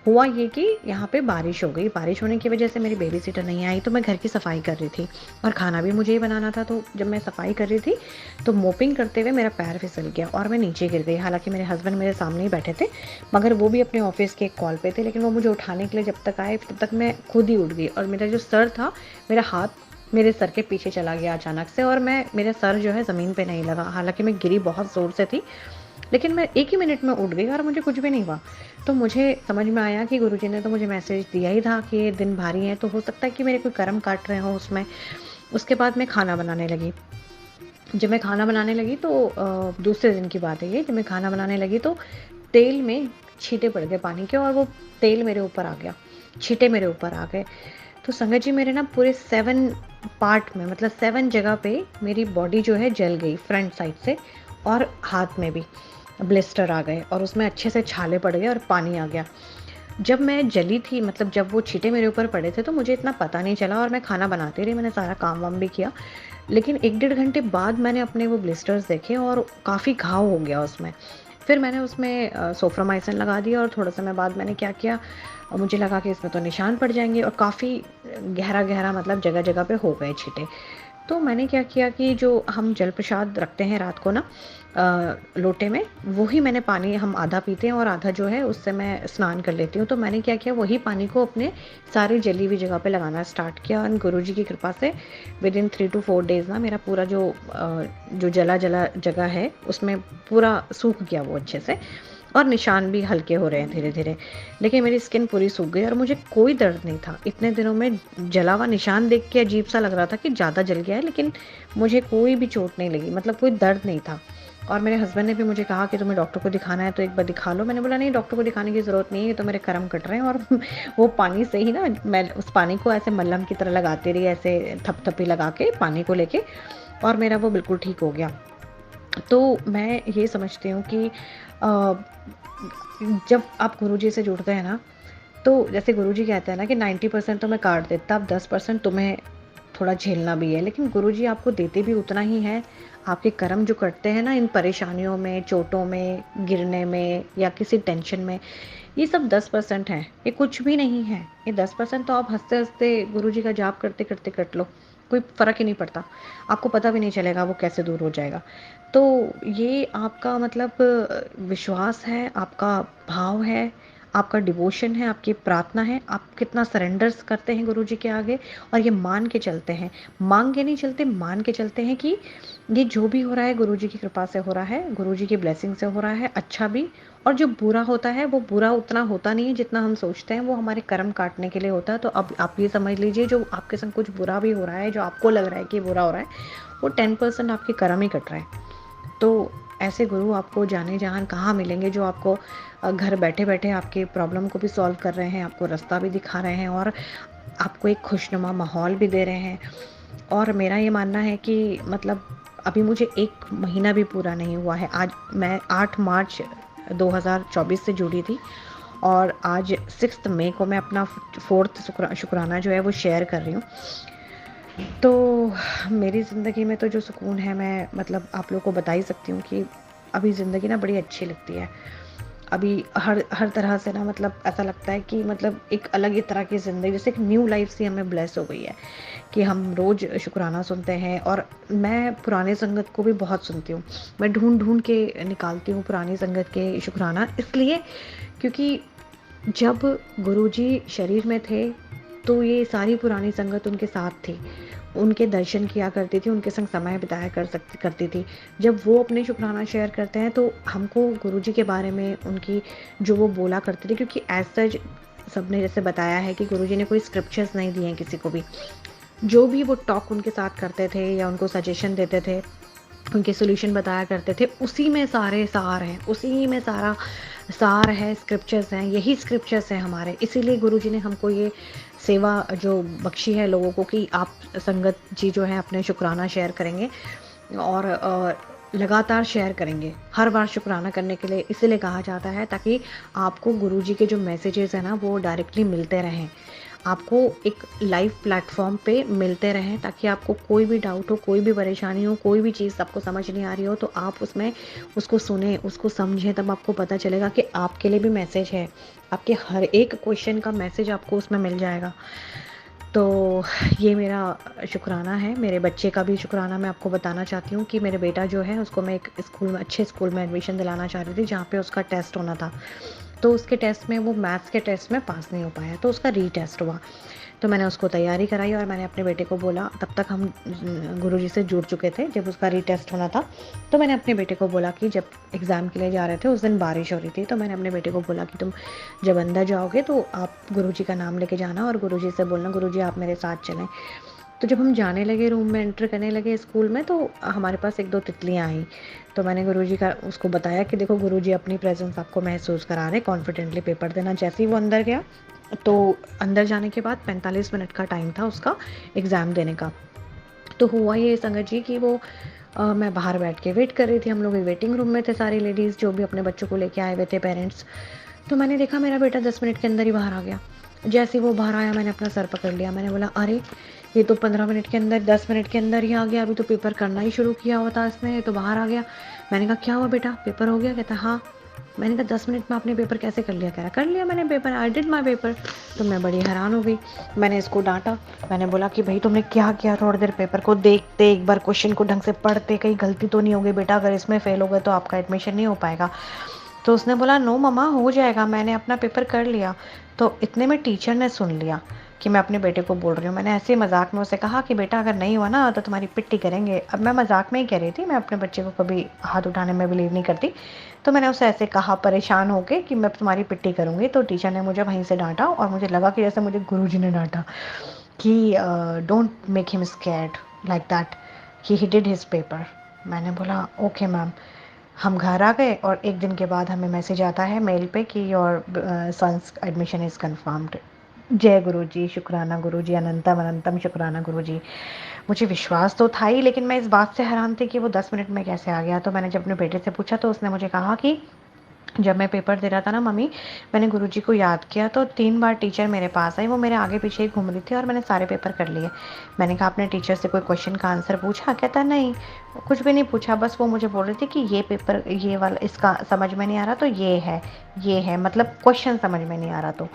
हुआ ये कि यहाँ पे बारिश हो गई, बारिश होने की वजह से मेरी बेबी सीटर नहीं आई, तो मैं घर की सफाई कर रही थी और खाना भी मुझे ही बनाना था। तो जब मैं सफाई कर रही थी तो मोपिंग करते हुए मेरा पैर फिसल गया और मैं नीचे गिर गई। हालांकि मेरे हस्बैंड मेरे सामने ही बैठे थे, मगर वो भी अपने ऑफिस के एक कॉल पे थे, लेकिन वो मुझे उठाने के लिए जब तक आए तब तक मैं खुद ही उठ गई, और मेरा जो सर था, मेरा हाथ मेरे सर के पीछे चला गया अचानक से, और मेरा सर जो है ज़मीन पे नहीं लगा। हालांकि मैं गिरी बहुत ज़ोर से थी, लेकिन मैं एक ही मिनट में उठ गई और मुझे कुछ भी नहीं हुआ। तो मुझे समझ में आया कि गुरुजी ने तो मुझे मैसेज दिया ही था कि ये दिन भारी है, तो हो सकता है कि मेरे कोई कर्म काट रहे हों उसमें। उसके बाद मैं खाना बनाने लगी। जब मैं खाना बनाने लगी तो दूसरे दिन की बात है ये, जब मैं खाना बनाने लगी तो तेल में छींटे पड़ गए पानी के, और वो तेल मेरे ऊपर आ गया, छींटे मेरे ऊपर आ गए। तो संगत जी, मेरे ना पूरे 7 पार्ट में, मतलब 7 जगह पे मेरी बॉडी जो है जल गई, फ्रंट साइड से, और हाथ में भी ब्लिस्टर आ गए, और उसमें अच्छे से छाले पड़ गए और पानी आ गया। जब मैं जली थी, मतलब जब वो छींटे मेरे ऊपर पड़े थे, तो मुझे इतना पता नहीं चला और मैं खाना बनाती रही, मैंने सारा काम वाम भी किया। लेकिन 1 डेढ़ घंटे बाद मैंने अपने वो ब्लिस्टर्स देखे और काफ़ी घाव हो गया उसमें। फिर मैंने उसमें सोफ्रामाइसिन लगा दिया, और थोड़ा समय बाद मैंने क्या किया, मुझे लगा कि इसमें तो निशान पड़ जाएंगे, और काफ़ी गहरा गहरा, मतलब जगह जगह पे हो गए छींटे। तो मैंने क्या किया कि जो हम जल प्रसाद रखते हैं रात को ना लोटे में, वही मैंने पानी हम आधा पीते हैं और आधा जो है उससे मैं स्नान कर लेती हूँ। तो मैंने क्या किया, वही पानी को अपने सारी जली हुई जगह पे लगाना स्टार्ट किया और गुरुजी की कृपा से विदिन 3 to 4 डेज़ ना मेरा पूरा जो जला जला जगह है उसमें पूरा सूख गया वो अच्छे से, और निशान भी हल्के हो रहे हैं धीरे धीरे। लेकिन मेरी स्किन पूरी सूख गई और मुझे कोई दर्द नहीं था। इतने दिनों में जला हुआ निशान देख के अजीब सा लग रहा था कि ज़्यादा जल गया है, लेकिन मुझे कोई भी चोट नहीं लगी, मतलब कोई दर्द नहीं था। और मेरे हस्बैंड ने भी मुझे कहा कि तुम्हें डॉक्टर को दिखाना है तो एक बार दिखा लो। मैंने बोला नहीं, डॉक्टर को दिखाने की ज़रूरत नहीं है, ये तो मेरे कर्म कट रहे हैं। और वो पानी से ही ना, मैं उस पानी को ऐसे मल्लम की तरह लगाती रही, ऐसे थपथपी लगा के पानी को लेके, और मेरा वो बिल्कुल ठीक हो गया। तो मैं ये समझती हूँ कि जब आप गुरुजी से जुड़ते हैं ना, तो जैसे गुरुजी कहते हैं ना कि 90% तो मैं काट देता, अब 10% तुम्हें थोड़ा झेलना भी है। लेकिन गुरुजी आपको देते भी उतना ही है। आपके कर्म जो करते हैं ना इन परेशानियों में, चोटों में, गिरने में या किसी टेंशन में, ये सब 10% है, ये कुछ भी नहीं है। ये 10% तो आप हंसते हंसते गुरुजी का जाप करते करते कट लो, कोई फ़र्क ही नहीं पड़ता। आपको पता भी नहीं चलेगा वो कैसे दूर हो जाएगा। तो ये आपका मतलब विश्वास है, आपका भाव है, आपका डिवोशन है, आपकी प्रार्थना है, आप कितना सरेंडर्स करते हैं गुरुजी के आगे, और ये मान के चलते हैं। मांग के नहीं चलते, मान के चलते हैं कि ये जो भी हो रहा है गुरुजी की कृपा से हो रहा है, गुरुजी की ब्लेसिंग से हो रहा है, अच्छा भी। और जो बुरा होता है वो बुरा उतना होता नहीं है जितना हम सोचते हैं, वो हमारे कर्म काटने के लिए होता है। तो अब आप ये समझ लीजिए, जो आपके संग कुछ बुरा भी हो रहा है, जो आपको लग रहा है कि बुरा हो रहा है, वो 10% आपके कर्म ही कट रहा है। तो ऐसे गुरु आपको जाने जहान कहाँ मिलेंगे, जो आपको घर बैठे बैठे आपके प्रॉब्लम को भी सॉल्व कर रहे हैं, आपको रास्ता भी दिखा रहे हैं और आपको एक खुशनुमा माहौल भी दे रहे हैं। और मेरा ये मानना है कि मतलब अभी मुझे 1 महीना भी पूरा नहीं हुआ है। आज मैं 8 मार्च 2024 से जुड़ी थी और आज 6 मई को मैं अपना 4th शुक्राना जो है वो शेयर कर रही हूँ। तो मेरी ज़िंदगी में तो जो सुकून है, मैं मतलब आप लोगों को बता ही सकती हूँ कि अभी ज़िंदगी ना बड़ी अच्छी लगती है। अभी हर तरह से ना मतलब ऐसा लगता है कि मतलब एक अलग ही तरह की ज़िंदगी, जैसे एक न्यू लाइफ सी हमें ब्लेस हो गई है कि हम रोज़ शुक्राना सुनते हैं। और मैं पुराने संगत को भी बहुत सुनती हूँ, मैं ढूंढ के निकालती हूँ पुरानी संगत के शुक्राना, इसलिए क्योंकि जब गुरुजी शरीर में थे तो ये सारी पुरानी संगत उनके साथ थी, उनके दर्शन किया करती थी, उनके संग समय बिताया करती थी। जब वो अपने शुक्राना शेयर करते हैं तो हमको गुरुजी के बारे में उनकी जो वो बोला करते थे, क्योंकि एज सच सबने जैसे बताया है कि गुरुजी ने कोई स्क्रिप्चर्स नहीं दिए हैं किसी को भी। जो भी वो टॉक उनके साथ करते थे या उनको सजेशन देते थे, उनके सॉल्यूशन बताया करते थे, उसी में सारे सार हैं, उसी में सारा सार है, स्क्रिप्चर्स हैं, यही स्क्रिप्चर्स हैं हमारे। इसीलिए गुरुजी ने हमको ये सेवा जो बख्शी है लोगों को कि आप संगत जी जो है अपने शुक्राना शेयर करेंगे और लगातार शेयर करेंगे। हर बार शुक्राना करने के लिए इसीलिए कहा जाता है ताकि आपको गुरुजी के जो मैसेजेस हैं ना वो डायरेक्टली मिलते रहें, आपको एक लाइव प्लेटफॉर्म पे मिलते रहें, ताकि आपको कोई भी डाउट हो, कोई भी परेशानी हो, कोई भी चीज़ आपको समझ नहीं आ रही हो तो आप उसमें उसको सुने, उसको समझें, तब आपको पता चलेगा कि आपके लिए भी मैसेज है। आपके हर एक क्वेश्चन का मैसेज आपको उसमें मिल जाएगा। तो ये मेरा शुक्राना है। मेरे बच्चे का भी शुक्राना मैं आपको बताना चाहती हूँ कि मेरे बेटा जो है उसको मैं एक स्कूल में, अच्छे स्कूल में एडमिशन दिलाना चाह रही थी जहाँ पे उसका टेस्ट होना था। तो उसके टेस्ट में वो मैथ्स के टेस्ट में पास नहीं हो पाया, तो उसका रीटेस्ट हुआ। तो मैंने उसको तैयारी कराई और मैंने अपने बेटे को बोला, तब तक हम गुरुजी से जुड़ चुके थे जब उसका रीटेस्ट होना था। तो मैंने अपने बेटे को बोला कि जब एग्ज़ाम के लिए जा रहे थे उस दिन बारिश हो रही थी, तो मैंने अपने बेटे को बोला कि तुम जब अंदर जाओगे तो आप गुरुजी का नाम लेके जाना और गुरुजी से बोलना गुरुजी आप मेरे साथ चलें। तो जब हम जाने लगे, रूम में एंटर करने लगे स्कूल में, तो हमारे पास 1-2 तितलियाँ आई। तो मैंने गुरुजी का उसको बताया कि देखो गुरुजी अपनी प्रेजेंस आपको महसूस करा रहे, कॉन्फिडेंटली पेपर देना। जैसे ही वो अंदर गया, तो अंदर जाने के बाद 45 मिनट का टाइम था उसका एग्ज़ाम देने का। तो हुआ ये संगत जी कि वो मैं बाहर बैठ के वेट कर रही थी, हम लोग वेटिंग रूम में थे, सारी लेडीज़ जो भी अपने बच्चों को लेके आए हुए थे, पेरेंट्स। तो मैंने देखा मेरा बेटा 10 मिनट के अंदर ही बाहर आ गया। जैसे ही वो बाहर आया मैंने अपना सर पकड़ लिया, मैंने बोला अरे ये तो 15 मिनट के अंदर, 10 मिनट के अंदर ही आ गया, अभी तो पेपर करना ही शुरू किया हुआ था इसने, ये तो बाहर आ गया। मैंने कहा क्या हुआ बेटा, पेपर हो गया? कहता हाँ। मैंने कहा 10 मिनट में आपने पेपर कैसे कर लिया? कह रहा कर लिया मैंने paper, I did my paper. तो मैं बड़ी हैरान हो गई। मैंने इसको डांटा, मैंने बोला कि भाई तुमने क्या किया? थोड़ी देर पेपर को देखते, एक बार क्वेश्चन को ढंग से पढ़ते, कहीं गलती तो नहीं हो गई बेटा, अगर इसमें फेल हो गए तो आपका एडमिशन नहीं हो पाएगा। तो उसने बोला नो मम्मा हो जाएगा, मैंने अपना पेपर कर लिया। तो इतने में टीचर ने सुन लिया कि मैं अपने बेटे को बोल रही हूँ। मैंने ऐसे ही मजाक में उसे कहा कि बेटा अगर नहीं हुआ ना तो तुम्हारी पिट्टी करेंगे। अब मैं मजाक में ही कह रही थी, मैं अपने बच्चे को कभी हाथ उठाने में बिलीव नहीं करती। तो मैंने उसे ऐसे कहा परेशान होके कि मैं तुम्हारी पिट्टी करूँगी। तो टीचर ने मुझे वहीं से डांटा और मुझे लगा कि जैसे मुझे गुरुजी ने डांटा कि don't make him scared like that, he did his paper. मैंने बोला ओके मैम। हम घर आ गए और एक दिन के बाद हमें मैसेज आता है मेल पे कि your sons admission is confirmed. जय गुरु जी, शुक्राना गुरु जी, अनंतम अनंतम शुक्राना गुरु जी। मुझे विश्वास तो था ही, लेकिन मैं इस बात से हैरान थी कि वो 10 मिनट में कैसे आ गया। तो मैंने जब अपने बेटे से पूछा तो उसने मुझे कहा कि जब मैं पेपर दे रहा था ना मम्मी, मैंने गुरुजी को याद किया तो 3 बार टीचर मेरे पास आई, वो मेरे आगे पीछे ही घूम रही थी और मैंने सारे पेपर कर लिए। मैंने कहा आपने टीचर से कोई क्वेश्चन का आंसर पूछा? कहता नहीं, कुछ भी नहीं पूछा, बस वो मुझे बोल रही थी कि ये पेपर ये वाला इसका समझ में नहीं आ रहा तो ये है, मतलब क्वेश्चन समझ में नहीं आ रहा।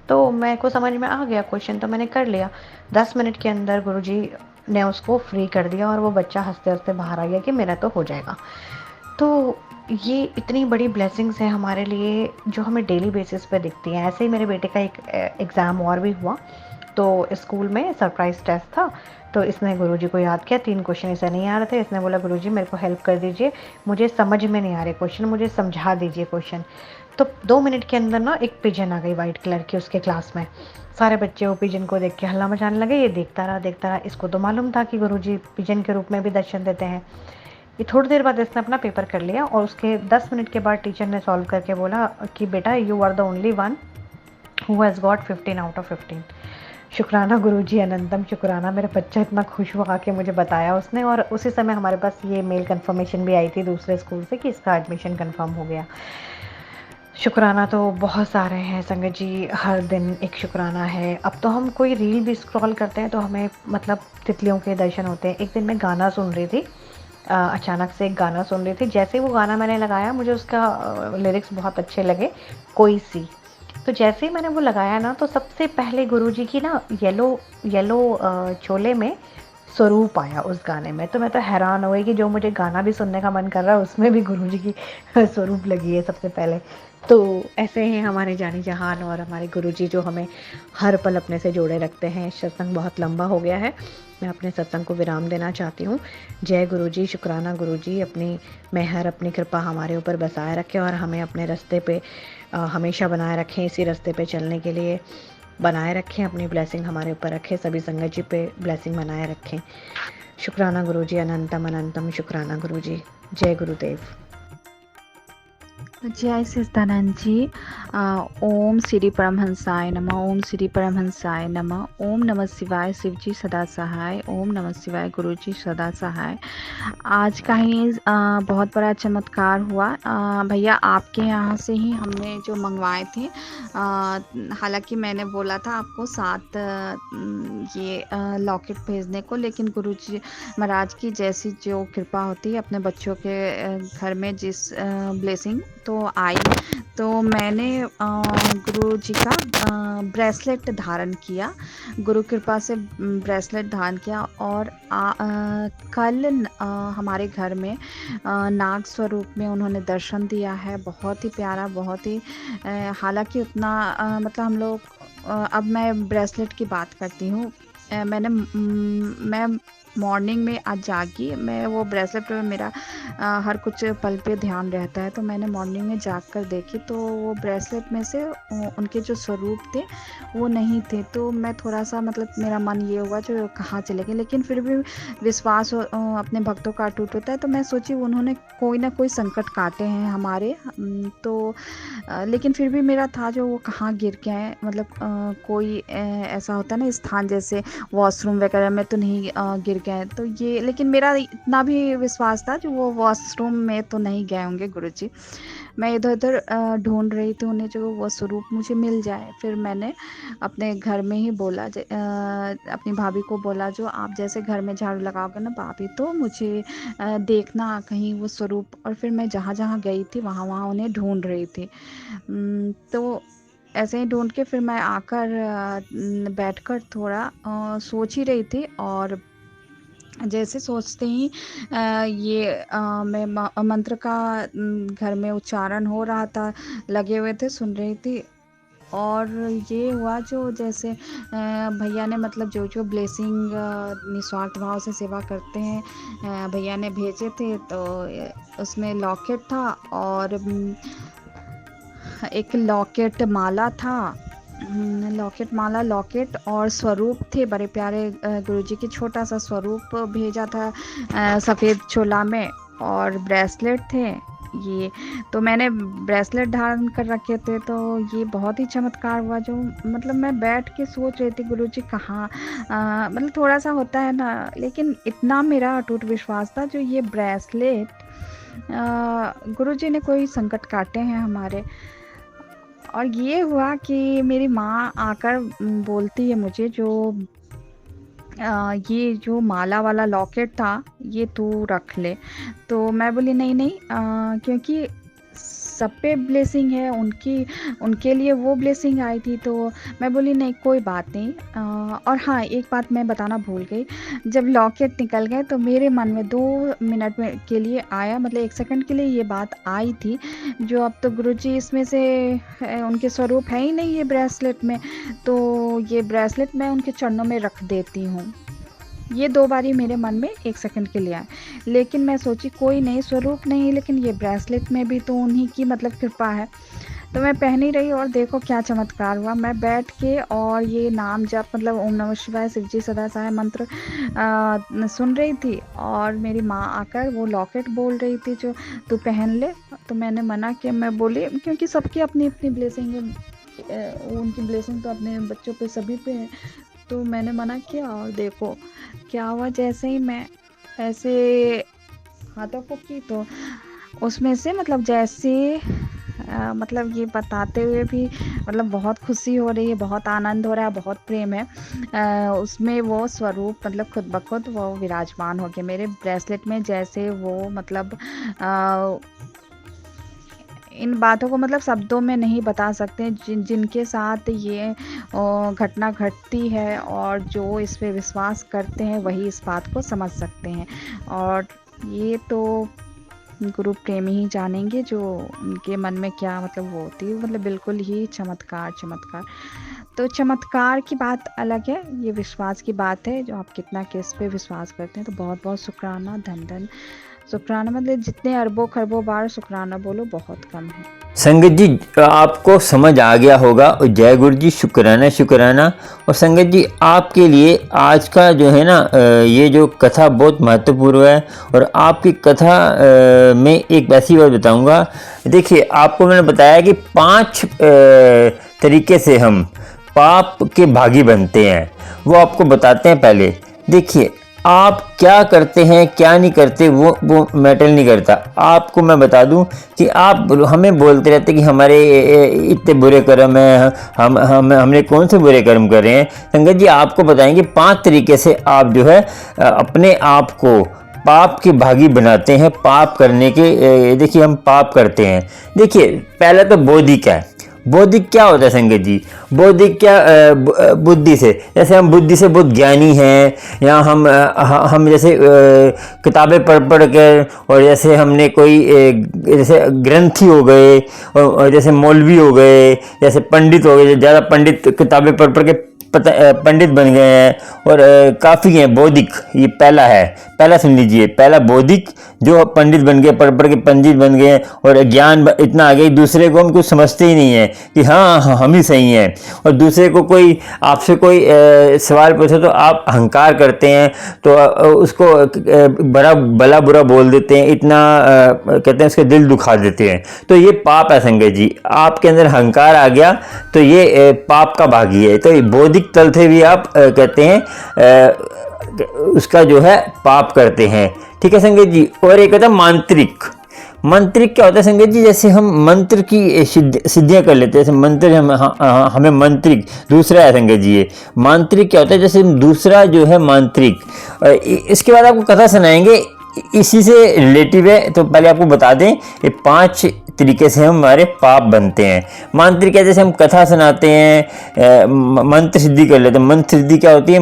तो मेरे को समझ में आ गया क्वेश्चन, तो मैंने कर लिया। 10 मिनट के अंदर गुरुजी ने उसको फ्री कर दिया और वो बच्चा हंसते हंसते बाहर आ गया कि मेरा तो हो जाएगा। तो ये इतनी बड़ी ब्लेसिंग्स है हमारे लिए जो हमें डेली बेसिस पे दिखती हैं। ऐसे ही मेरे बेटे का एक एग्ज़ाम और भी हुआ। तो स्कूल में सरप्राइज़ टेस्ट था, तो इसने गुरुजी को याद किया, 3 क्वेश्चन इसे नहीं आ रहे थे। इसने बोला गुरुजी मेरे को हेल्प कर दीजिए, मुझे समझ में नहीं आ रहे क्वेश्चन, मुझे समझा दीजिए क्वेश्चन। तो 2 मिनट के अंदर ना एक पिजन आ गई वाइट कलर की उसके क्लास में। सारे बच्चे वो पिजन को देख के हल्ला मचाने लगे। ये देखता रहा। इसको तो मालूम था कि गुरुजी पिजन के रूप में भी दर्शन देते हैं। ये थोड़ी देर बाद इसने अपना पेपर कर लिया और उसके 10 मिनट के बाद टीचर ने सॉल्व करके बोला कि बेटा you are the only one who has got 15 out of 15। शुक्राना गुरुजी, अनंतम शुक्राना। मेरा बच्चा इतना खुश हुआ कि मुझे बताया उसने, और उसी समय हमारे पास ये मेल कंफर्मेशन भी आई थी दूसरे स्कूल से कि इसका एडमिशन कंफर्म हो गया। शुक्राना तो बहुत सारे हैं संगत जी, हर दिन एक शुक्राना है। अब तो हम कोई रील भी स्क्रॉल करते हैं तो हमें मतलब तितलियों के दर्शन होते हैं। एक दिन मैं गाना सुन रही थी, अचानक से एक गाना सुन रही थी। जैसे वो गाना मैंने लगाया मुझे उसका लिरिक्स बहुत अच्छे लगे, कोई सी। तो जैसे ही मैंने वो लगाया ना तो सबसे पहले गुरुजी की ना येलो चोले में स्वरूप आया उस गाने में। तो मैं तो हैरान हो गई कि जो मुझे गाना भी सुनने का मन कर रहा है उसमें भी गुरुजी की स्वरूप लगी है सबसे पहले। तो ऐसे हैं हमारे जानी जहान और हमारे गुरुजी जो हमें हर पल अपने से जोड़े रखते हैं। सत्संग बहुत लंबा हो गया है, मैं अपने सत्संग को विराम देना चाहती हूँ। जय गुरुजी, शुक्राना गुरुजी, अपनी मेहर अपनी कृपा हमारे ऊपर बसाए रखें और हमें अपने रास्ते पे हमेशा बनाए रखें, इसी रास्ते पे चलने के लिए बनाए रखें, अपनी ब्लेसिंग हमारे ऊपर रखें, सभी संगत जी पे ब्लेसिंग बनाए रखें। शुक्राना गुरुजी, अनंतम अनंतम शुक्राना गुरुजी। जय गुरुदेव। जय सच्चिदानंद जी। ओम श्री परमहंसाय नमः। ओम श्री परमहंसाय नमः। ओम नमः शिवाय, शिव जी सदा सहाय। ओम नमः शिवाय, गुरु जी सदा सहाय। आज का ही बहुत बड़ा चमत्कार हुआ। भैया आपके यहाँ से ही हमने जो मंगवाए थे, हालांकि मैंने बोला था आपको 7 ये लॉकेट भेजने को, लेकिन गुरु जी महाराज की जैसी जो कृपा होती है अपने बच्चों के घर में, जिस ब्लेसिंग तो आई, तो मैंने गुरु जी का ब्रेसलेट धारण किया, गुरु कृपा से ब्रेसलेट धारण किया। और कल हमारे घर में नाग स्वरूप में उन्होंने दर्शन दिया है, बहुत ही प्यारा, बहुत ही हालांकि उतना मतलब हम लोग अब मैं ब्रेसलेट की बात करती हूँ। मैं मॉर्निंग में आज जागी, मैं वो ब्रेसलेट पे मेरा हर कुछ पल पे ध्यान रहता है, तो मैंने मॉर्निंग में जाग कर देखी तो वो ब्रेसलेट में से उनके जो स्वरूप थे वो नहीं थे। तो मैं थोड़ा सा मतलब मेरा मन ये हुआ जो कहाँ चले गए, लेकिन फिर भी विश्वास अपने भक्तों का अटूट होता है, तो मैं सोची उन्होंने कोई ना कोई संकट काटे हैं हमारे। तो लेकिन फिर भी मेरा था जो वो कहाँ गिर के आए, मतलब कोई ऐसा होता है ना स्थान, जैसे वॉशरूम वगैरह में तो नहीं गिर के गए। तो ये लेकिन मेरा इतना भी विश्वास था जो वो वॉशरूम में तो नहीं गए होंगे गुरुजी। मैं इधर-उधर ढूँढ रही थी उन्हें, जो वो स्वरूप मुझे मिल जाए। फिर मैंने अपने घर में ही बोला, अपनी भाभी को बोला, जो आप जैसे घर में झाड़ू लगाओगे ना भाभी, तो मुझे देखना कहीं वो स्वरूप। और फिर मैं जहाँ-जहाँ गई थी वहाँ-वहाँ उन्हें ढूँढ रही थी। तो ऐसे ही ढूँढ के फिर मैं आकर बैठकर थोड़ा सोच ही रही थी। और जैसे सोचते ही ये मैं मंत्र का घर में उच्चारण हो रहा था, लगे हुए थे, सुन रही थी। और ये हुआ जो जैसे भैया ने मतलब जो ब्लेसिंग निस्वार्थ भाव से सेवा करते हैं, भैया ने भेजे थे। तो उसमें लॉकेट था और एक लॉकेट माला था। लॉकेट और स्वरूप थे बड़े प्यारे। गुरुजी के छोटा सा स्वरूप भेजा था सफ़ेद छोला में, और ब्रेसलेट थे ये। तो मैंने ब्रेसलेट धारण कर रखे थे। तो ये बहुत ही चमत्कार हुआ, जो मतलब मैं बैठ के सोच रही थी गुरुजी कहाँ, मतलब थोड़ा सा होता है ना, लेकिन इतना मेरा अटूट विश्वास था। जो ये ब्रेसलेट गुरुजी ने कोई संकट काटे हैं हमारे। और ये हुआ कि मेरी माँ आकर बोलती है मुझे, ये जो माला वाला लॉकेट था ये तू रख ले। तो मैं बोली नहीं नहीं, क्योंकि सब पे ब्लेसिंग है, उनके लिए वो ब्लेसिंग आई थी। तो मैं बोली नहीं कोई बात नहीं। और हाँ, एक बात मैं बताना भूल गई। जब लॉकेट निकल गए तो मेरे मन में 2 मिनट में के लिए आया, मतलब 1 सेकंड के लिए ये बात आई थी, जो अब तो गुरुजी इसमें से उनके स्वरूप है ही नहीं ये ब्रेसलेट में, तो ये ब्रेसलेट मैं उनके चरणों में रख देती हूँ। ये 2 बारी मेरे मन में 1 सेकंड के लिए आया। लेकिन मैं सोची कोई नहीं, स्वरूप नहीं, लेकिन ये ब्रेसलेट में भी तो उन्हीं की मतलब कृपा है। तो मैं पहन ही रही और देखो क्या चमत्कार हुआ। मैं बैठ के और ये नाम जप, मतलब ओम नमः शिवाय, शिवजी सदा सहाय मंत्र सुन रही थी। और मेरी माँ आकर वो लॉकेट बोल रही थी जो तू पहन ले। तो मैंने मना किया। मैं बोली क्योंकि सबकी अपनी अपनी ब्लेसिंग है, उनकी ब्लेसिंग तो अपने बच्चों पे सभी पे है। तो मैंने मना किया और देखो क्या हुआ। जैसे ही मैं ऐसे हाथों को की तो उसमें से मतलब जैसे मतलब ये बताते हुए भी मतलब बहुत खुशी हो रही है, बहुत आनंद हो रहा है, बहुत प्रेम है। उसमें वो स्वरूप मतलब खुद ब खुद वो विराजमान हो गए मेरे ब्रेसलेट में। जैसे वो मतलब इन बातों को मतलब शब्दों में नहीं बता सकते। जिनके साथ ये घटना घटती है और जो इस पे विश्वास करते हैं वही इस बात को समझ सकते हैं। और ये तो गुरु प्रेमी ही जानेंगे जो उनके मन में क्या मतलब वो होती है, मतलब बिल्कुल ही चमत्कार। तो चमत्कार की बात अलग है, ये विश्वास की बात है, जो आप कितना किस पे विश्वास करते हैं। तो बहुत बहुत शुक्राना, धन शुक्राना, मतलब जितने अरबों खरबों बार शुक्राना बोलो बहुत कम है। संगत जी आपको समझ आ गया होगा। और जय गुरु जी, शुक्राना। और संगत जी आपके लिए आज का जो है ना ये जो कथा बहुत महत्वपूर्ण है। और आपकी कथा में एक ऐसी बात बताऊंगा। देखिए आपको मैंने बताया कि 5 तरीके से हम पाप के भागी बनते हैं, वो आपको बताते हैं। पहले देखिए आप क्या करते हैं क्या नहीं करते वो मैटर नहीं करता। आपको मैं बता दूं कि आप हमें बोलते रहते कि हमारे इतने बुरे कर्म हैं, हमने कौन से बुरे कर्म कर रहे हैं। संगत जी आपको बताएंगे 5 तरीके से आप जो है अपने आप को पाप के भागी बनाते हैं। पाप करने के देखिए हम पाप करते हैं। देखिए पहला तो बौद्धिक है। बौद्धिक क्या होता है संगत जी? बौद्धिक क्या बुद्धि से, जैसे हम बुद्धि से बहुत ज्ञानी हैं, या हम जैसे किताबें पढ़ कर, और जैसे हमने कोई जैसे ग्रंथी हो गए, और जैसे मौलवी हो गए, जैसे पंडित हो गए, ज़्यादा पंडित किताबें पढ़ के पंडित बन गए हैं, और काफ़ी हैं बौद्धिक। ये पहला है, पहला सुन लीजिए। पहला बौद्धिक, जो पंडित बन गए, पढ़ के पंडित बन गए, और ज्ञान इतना आ गया दूसरे को हम कुछ समझते ही नहीं है कि हाँ हम ही सही हैं। और दूसरे को कोई आपसे कोई सवाल पूछे तो आप अहंकार करते हैं, तो उसको भला बुरा बोल देते हैं, इतना कहते हैं उसके दिल दुखा देते हैं। तो ये पाप है संगत जी। आपके अंदर अहंकार आ गया तो ये पाप का भागी है। तो ये बौद्धिक तल से भी आप कहते हैं उसका जो है पाप करते हैं। ठीक है संगत जी। और एक होता है मांत्रिक। मंत्रिक क्या होता है संगत जी, जैसे हम मंत्र की सिद्धियां कर लेते हैं, जैसे मंत्र हमें मंत्रिक दूसरा है संगत जी। ये मांत्रिक क्या होता है, जैसे दूसरा जो है मांत्रिक। इसके बाद आपको कथा सुनाएंगे, इसी से रिलेटिव है। तो पहले आपको बता दें, ये 5 तरीके से हमारे पाप बनते हैं। मांत्रिक है, जैसे हम कथा सुनाते हैं, मंत्र सिद्धि कर लेते हैं। मंत्र सिद्धि क्या होती है,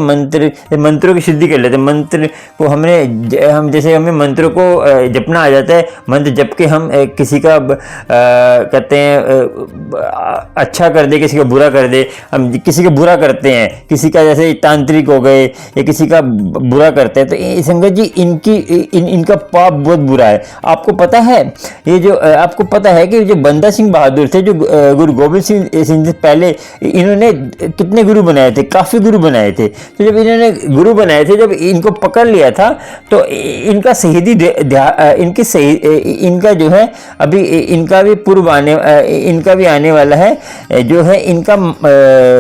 मंत्रों की सिद्धि कर लेते हैं। मंत्र को हम जैसे हमें मंत्रों को जपना आ जाता है, मंत्र जप के हम किसी का कहते हैं अच्छा कर दे, किसी का बुरा कर दे। हम किसी का बुरा करते हैं, किसी का जैसे तांत्रिक हो गए या किसी का बुरा करते हैं, तो संगत जी इनका पाप बहुत बुरा है। आपको पता है, ये जो आपको पता है कि जो बंदा सिंह बहादुर थे, जो गुरु गोबिंद सिंह से पहले, इन्होंने कितने गुरु बनाए थे, काफ़ी गुरु बनाए थे। तो जब इन्होंने गुरु बनाए थे, जब इनको पकड़ लिया था, तो इनका शहीदी इनका जो है अभी इनका भी इनका भी आने वाला है, जो है इनका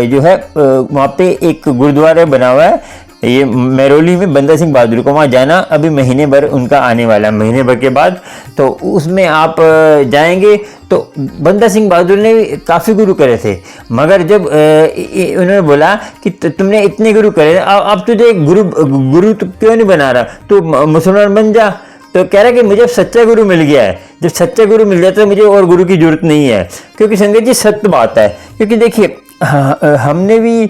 जो है वहाँ पे एक गुरुद्वारा बना हुआ है, ये मेरोली में बंदा सिंह बहादुर को, वहाँ जाना अभी महीने भर उनका आने वाला है, महीने भर के बाद। तो उसमें आप जाएंगे तो बंदा सिंह बहादुर ने काफ़ी गुरु करे थे, मगर जब उन्होंने बोला कि तुमने इतने गुरु करे, अब तुझे गुरु तो क्यों नहीं बना रहा, तू मुसलमान बन जा। तो कह रहा है कि मुझे सच्चा गुरु मिल गया है, जब सच्चा गुरु मिल जाता है मुझे और गुरु की जरूरत नहीं है। क्योंकि संगत जी सत्य बात है, क्योंकि देखिए हमने भी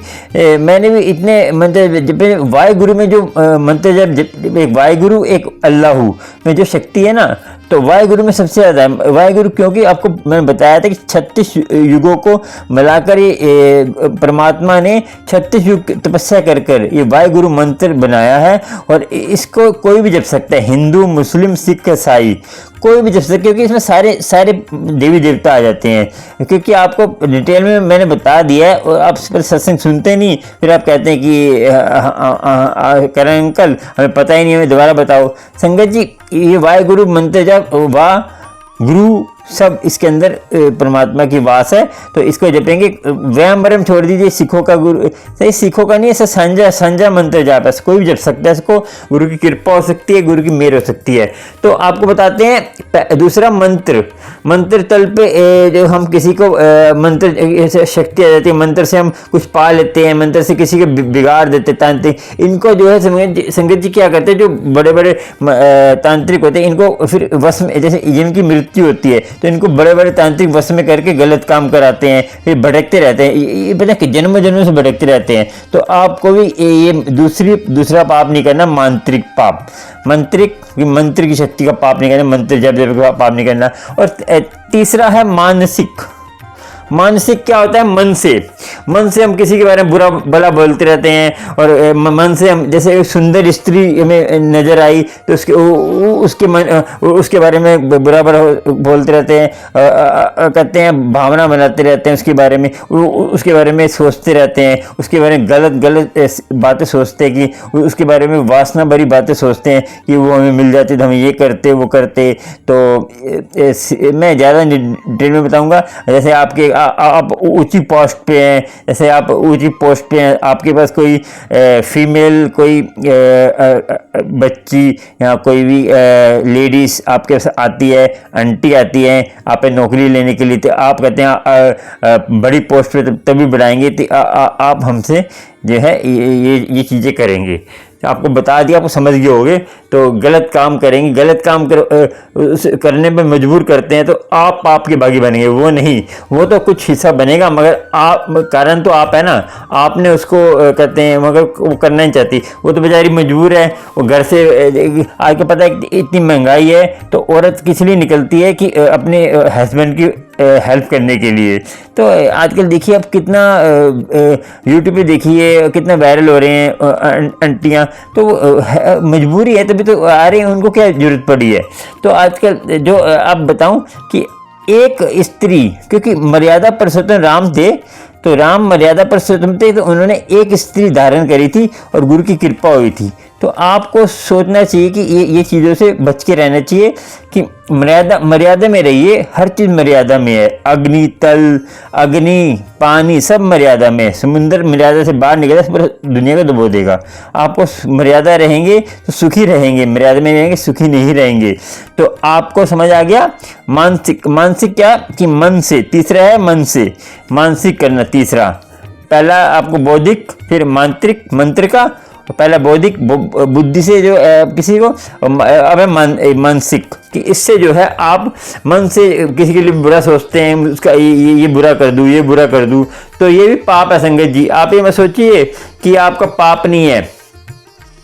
मैंने भी इतने मंत्र जब वाहिगुरु में जो मंत्र जब एक वाहिगुरु एक अल्लाहू में जो शक्ति है ना, तो वाहिगुरु में सबसे ज़्यादा है वाहिगुरु। क्योंकि आपको मैंने बताया था कि 36 युगों को मिलाकर ये परमात्मा ने 36 युग तपस्या कर कर ये वाहिगुरु मंत्र बनाया है, और इसको कोई भी जप सकता है, हिंदू मुस्लिम सिख ईसाई कोई भी जप सकता है, क्योंकि इसमें सारे देवी देवता आ जाते हैं। क्योंकि आपको डिटेल में मैंने बता दिया है, और आप इस पर सत्संग सुनते नहीं, फिर आप कहते हैं कि करण अंकल हमें पता ही नहीं, हमें दोबारा बताओ। संगत जी ये वाहिगुरु मंत्र जब वाह गुरु सब इसके अंदर परमात्मा की वास है, तो इसको जपेंगे। व्यायाम वरम छोड़ दीजिए, सिखों का गुरु सही, सिखों का नहीं, ऐसा संजा मंत्र जाप है, कोई भी जप सकता है इसको, गुरु की कृपा हो सकती है, गुरु की मेहर हो सकती है। तो आपको बताते हैं दूसरा मंत्र तल पे जो हम किसी को मंत्र शक्ति आ जाती है, मंत्र से हम कुछ पा लेते हैं, मंत्र से किसी को बिगाड़ देते तांत्रिक। इनको जो है संगत जी क्या करते हैं, जो बड़े बड़े तांत्रिक होते हैं, इनको फिर वश में, जैसे जिनकी मृत्यु होती है तो इनको बड़े बड़े तांत्रिक वश में करके गलत काम कराते हैं, फिर भटकते रहते हैं, ये पता कि जन्म से भटकते रहते हैं। तो आपको भी ये दूसरा पाप नहीं करना, मांत्रिक पाप, मंत्र की शक्ति का पाप नहीं करना, मंत्र जप का पाप नहीं करना। और तीसरा है मानसिक क्या होता है, मन से हम किसी के बारे में बुरा भला बोलते रहते हैं, और मन से हम जैसे एक सुंदर स्त्री हमें नजर आई तो उसके बारे में बुरा बोलते रहते हैं, कहते हैं भावना बनाते रहते हैं उसके बारे में सोचते रहते हैं, उसके बारे में गलत बातें सोचते हैं, कि उसके बारे में वासना भरी बातें सोचते हैं कि वो हमें मिल जाती तो हम ये करते वो करते। तो मैं ज़्यादा डिटेल में बताऊँगा, जैसे आप ऊंची पोस्ट पे हैं, जैसे आप ऊंची पोस्ट पे हैं, आपके पास कोई फीमेल कोई बच्ची या कोई भी लेडीज़ आपके पास आती है, आंटी आती है आप पे नौकरी लेने के लिए, तो आप कहते हैं बड़ी पोस्ट पे तभी बढ़ाएंगे तो आप हमसे जो है ये चीज़ें करेंगे। आपको बता दिया, आपको समझ गए होगे। तो गलत काम करेंगे, गलत काम करने में मजबूर करते हैं, तो आप पाप के बागी बनेंगे, वो नहीं, वो तो कुछ हिस्सा बनेगा, मगर आप कारण तो आप है ना, आपने उसको कहते हैं, मगर वो करना नहीं चाहती, वो तो बेचारी मजबूर है। वो घर से आज को पता है इतनी महंगाई है, तो औरत किस लिए निकलती है कि अपने हस्बैंड की हेल्प करने के लिए। तो आजकल देखिए आप कितना यूट्यूब पे देखिए कितना वायरल हो रहे हैं आंटियाँ, तो मजबूरी है तभी तो आ रही हैं, उनको क्या जरूरत पड़ी है। तो आजकल जो आप बताऊं कि एक स्त्री, क्योंकि मर्यादा पुरुषोत्तम राम थे, तो राम मर्यादा पुरुषोत्तम थे, तो उन्होंने एक स्त्री धारण करी थी और गुरु की कृपा हुई थी। तो आपको सोचना चाहिए कि ये चीज़ों से बच के रहना चाहिए कि मर्यादा में रहिए। हर चीज़ मर्यादा में है। अग्नि, तल, अग्नि, पानी सब मर्यादा में है। समुद्र मर्यादा से बाहर निकले तो पूरा दुनिया को डुबो देगा। आपको मर्यादा रहेंगे तो सुखी रहेंगे, मर्यादा में रहेंगे सुखी नहीं रहेंगे। तो आपको समझ आ गया। मानसिक क्या कि मन से, तीसरा है मन से, मानसिक करना तीसरा। पहला आपको बौद्धिक, फिर मांत्रिक, मंत्र का, पहला बौद्धिक बुद्धि से जो किसी को, अब है मानसिक कि इससे जो है आप मन से किसी के लिए बुरा सोचते हैं, उसका ये बुरा कर दूँ, ये बुरा कर दूँ, तो ये भी पाप है संगत जी। आप ये मत सोचिए कि आपका पाप नहीं है,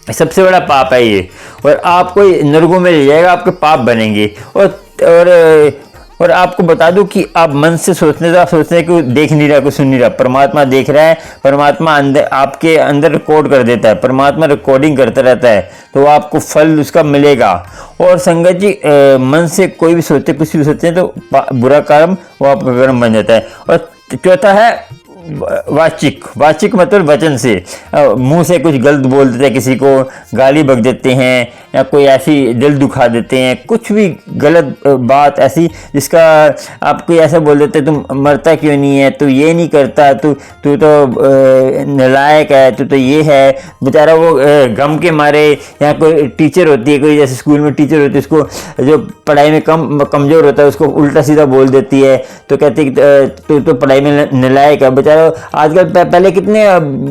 सबसे बड़ा पाप है ये, और आपको नरकों में ले जाएगा, आपके पाप बनेंगे। और आपको बता दूं कि आप मन से सोचने कि देख नहीं रहा, कुछ सुन नहीं रहा, परमात्मा देख रहा है। परमात्मा अंदर, आपके अंदर रिकॉर्ड कर देता है, परमात्मा रिकॉर्डिंग करता रहता है, तो आपको फल उसका मिलेगा। और संगत जी मन से कोई भी सोचते, कुछ भी सोचते हैं तो बुरा कर्म वो आपका कर्म बन जाता है। और चौथा है वाचिक मतलब वचन से, मुंह से कुछ गलत बोल देते हैं, किसी को गाली बक देते हैं, या कोई ऐसी दिल दुखा देते हैं, कुछ भी गलत बात ऐसी जिसका आपको ऐसा बोल देते हैं, तुम मरता क्यों नहीं है, तू ये नहीं करता, तू तो नालायक है, तू तो ये है। बेचारा वो गम के मारे, या कोई टीचर होती है, कोई जैसे स्कूल में टीचर होती है, उसको जो पढ़ाई में कमज़ोर होता है उसको उल्टा सीधा बोल देती है, तो कहती तू तो पढ़ाई में नालायक है। बेचारा आजकल पहले कितने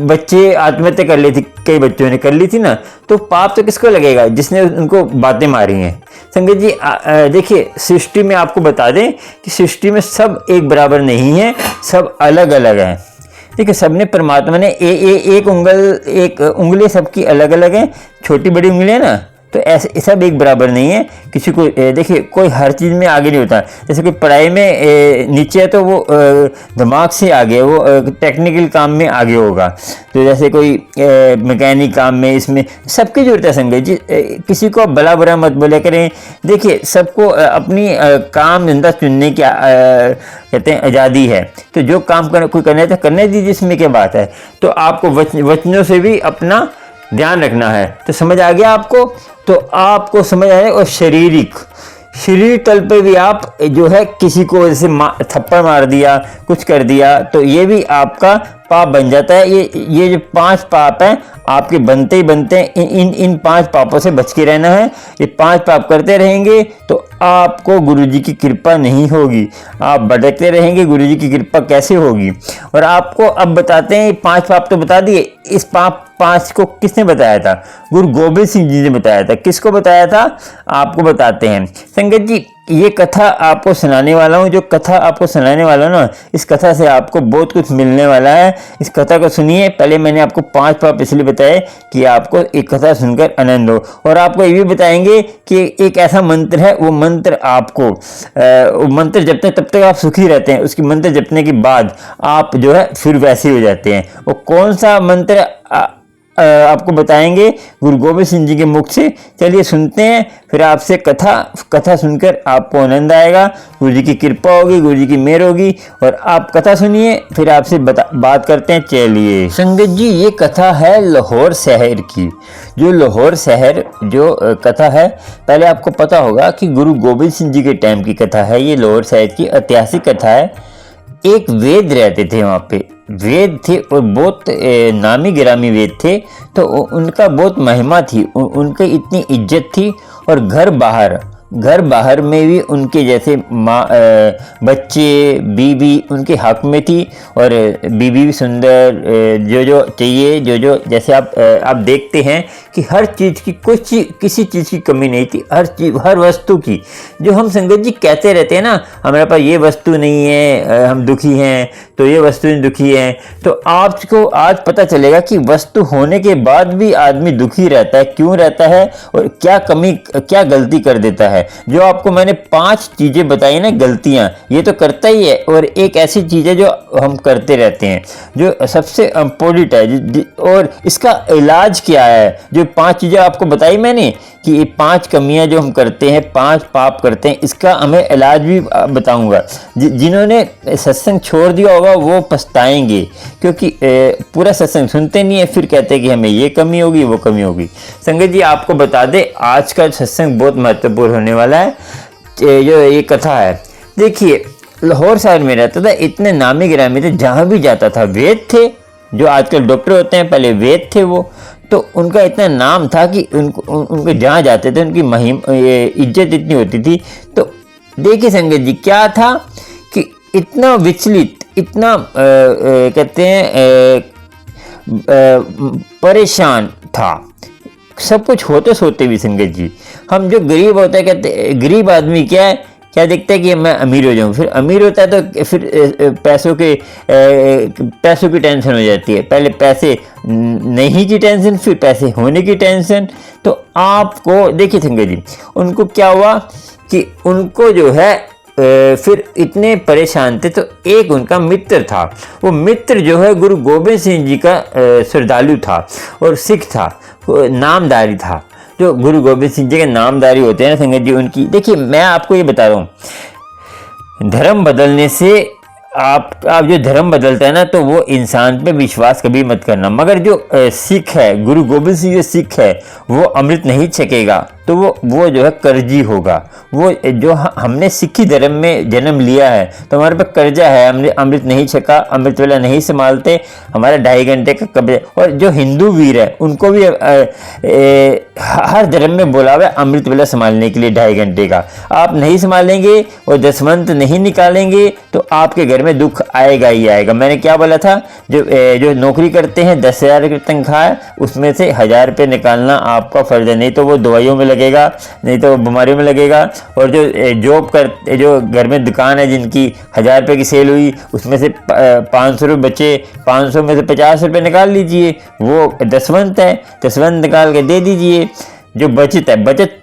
बच्चे आत्महत्या कर ली थी, कई बच्चों ने कर ली थी ना, तो पाप तो किसको लगेगा, जिसने उनको बातें मारी हैं। संगत जी देखिए, सृष्टि में आपको बता दें कि सृष्टि में सब एक बराबर नहीं है, सब अलग अलग हैं। देखिए, सबने परमात्मा ने एक उंगली सबकी अलग अलग है, छोटी बड़ी उंगलियां ना, तो ऐसे सब एक बराबर नहीं है। किसी को देखिए, कोई हर चीज़ में आगे नहीं होता। जैसे कोई पढ़ाई में नीचे है तो वो दिमाग से आगे, वो टेक्निकल काम में आगे होगा। तो जैसे कोई मैकेनिक काम में, इसमें सबकी जरूरत है संगत जी। किसी को भला बुरा मत बोले करें। देखिए, सबको अपनी काम धंधा चुनने की कहते हैं आज़ादी है, तो जो काम कोई करना है तो करने दीजिए, इसमें क्या बात है। तो आपको वचनों से भी अपना ध्यान रखना है। तो समझ आ गया आपको? तो आपको समझ आया। और शरीर तल पे भी आप जो है किसी को जैसे थप्पड़ मार दिया, कुछ कर दिया, तो ये भी आपका पाप बन जाता है। ये जो 5 पाप हैं आपके बनते ही बनते हैं। इन 5 पापों से बच के रहना है। ये 5 पाप करते रहेंगे तो आपको गुरुजी की कृपा नहीं होगी, आप भटकते रहेंगे। गुरुजी की कृपा कैसे होगी? और आपको अब बताते हैं, 5 पाप तो बता दिए, इस पाप 5 को किसने बताया था? गुरु गोबिंद सिंह जी ने बताया था। किसको बताया था? आपको बताते हैं। संगत जी, ये कथा आपको सुनाने वाला हूँ, जो कथा आपको सुनाने वाला हूँ ना, इस कथा से आपको बहुत कुछ मिलने वाला है। इस कथा को सुनिए। पहले मैंने आपको 5 पाप इसलिए बताए कि आपको एक कथा सुनकर आनंद हो। और आपको ये भी बताएंगे कि एक ऐसा मंत्र है, वो मंत्र आपको वो मंत्र जपते तब तक आप सुखी रहते हैं, उसकी मंत्र जपने के बाद आप जो है फिर वैसे हो जाते हैं। वो कौन सा मंत्र आपको बताएंगे गुरु गोबिंद सिंह जी के मुख से। चलिए सुनते हैं, फिर आपसे कथा सुनकर आपको आनंद आएगा। गुरु जी की कृपा होगी, गुरु जी की मेहर होगी। और आप कथा सुनिए, फिर आपसे बात करते हैं। चलिए संगत जी, ये कथा है लाहौर शहर की। जो लाहौर शहर जो कथा है, पहले आपको पता होगा कि गुरु गोबिंद सिंह जी के टाइम की कथा है। ये लाहौर शहर की ऐतिहासिक कथा है। एक वेद रहते थे वहाँ पे, वेद थे और बहुत नामी गिरामी वेद थे, तो उनका बहुत महिमा थी, उनकी इतनी इज्जत थी। और घर बाहर में भी उनके जैसे बच्चे बीवी उनके हक में थी, और बीवी भी सुंदर, जो चाहिए, जो जैसे आप देखते हैं कि हर चीज़ की किसी चीज़ की कमी नहीं थी। हर वस्तु की, जो हम संगत जी कहते रहते हैं ना, हमारे पास ये वस्तु नहीं है, हम दुखी हैं, तो ये वस्तु दुखी है। तो आपको आज पता चलेगा कि वस्तु होने के बाद भी आदमी दुखी रहता है, क्यों रहता है और क्या गलती कर देता है। है। जो आपको मैंने 5 चीज़ें बताई ना गलतियाँ, ये तो करता ही है, और एक ऐसी चीज़ है जो हम करते रहते हैं जो सबसे इम्पोर्टेंट है, और इसका इलाज क्या है। जो 5 चीज़ें आपको बताई मैंने कि ये 5 कमियां जो हम करते हैं, 5 पाप करते हैं, इसका हमें इलाज भी बताऊंगा। जिन्होंने सत्संग छोड़ दिया होगा वो पछताएंगे, क्योंकि पूरा सत्संग सुनते नहीं है, फिर कहते हैं कि हमें ये कमी होगी वो कमी होगी। संगत जी आपको बता दें, आज का सत्संग बहुत महत्वपूर्ण होने वाला है। जो ये कथा है, देखिए लाहौर शहर में रहता था, इतने नामी गिरामी थे, जहाँ भी जाता था वेद थे। जो आजकल डॉक्टर होते हैं, पहले वेद थे वो, तो उनका इतना नाम था कि उनको जहाँ जाते थे उनकी इज्जत इतनी होती थी। तो देखिए संगत जी क्या था कि इतना विचलित, इतना कहते हैं परेशान था, सब कुछ होते सोते भी। संगत जी हम जो गरीब होता है, कहते गरीब आदमी क्या है, क्या देखता है कि मैं अमीर हो जाऊं, फिर अमीर होता है तो फिर पैसों की टेंशन हो जाती है। पहले पैसे नहीं की टेंशन, फिर पैसे होने की टेंशन। तो आपको देखिए संगत जी, उनको क्या हुआ कि उनको जो है फिर इतने परेशान थे, तो एक उनका मित्र था। वो मित्र जो है गुरु गोबिंद सिंह जी का श्रद्धालु था और सिख था, नामधारी था। जो गुरु गोबिंद सिंह जी के नामधारी होते हैं ना संगत जी, उनकी देखिए मैं आपको ये बता रहा हूँ, धर्म बदलने से आप जो धर्म बदलता है ना, तो वो इंसान पे विश्वास कभी मत करना। मगर जो सिख है, गुरु गोबिंद सिंह जो सिख है, वो अमृत नहीं छकेगा, तो वो जो है कर्जी होगा। वो जो हमने सिखी धर्म में जन्म लिया है, तो हमारे पर कर्जा है, हमने अमृत नहीं छका, अमृत वेला नहीं संभालते, हमारा 2.5 घंटे का कब्जा। और जो हिंदू वीर है उनको भी हर धर्म में बोला हुआ है अमृत वेला संभालने के लिए 2.5 घंटे का। आप नहीं संभालेंगे और दसवंत नहीं निकालेंगे तो आपके घर में दुख आएगा ही आएगा। मैंने क्या बोला था, जो नौकरी करते हैं 10,000 की तनख्वाह है, उसमें से 1,000 रुपये निकालना आपका फर्ज है, नहीं तो वो दवाइयों में लगेगा, नहीं तो वो बीमारियों में लगेगा। और जो जॉब करते, जो घर में दुकान है जिनकी 1,000 रुपये की सेल हुई, उसमें से 500 रुपये बचे, 500 में से 50 रुपये निकाल लीजिए, वो दसवंत है, दसवंत निकाल के दे दीजिए। जो बचत है,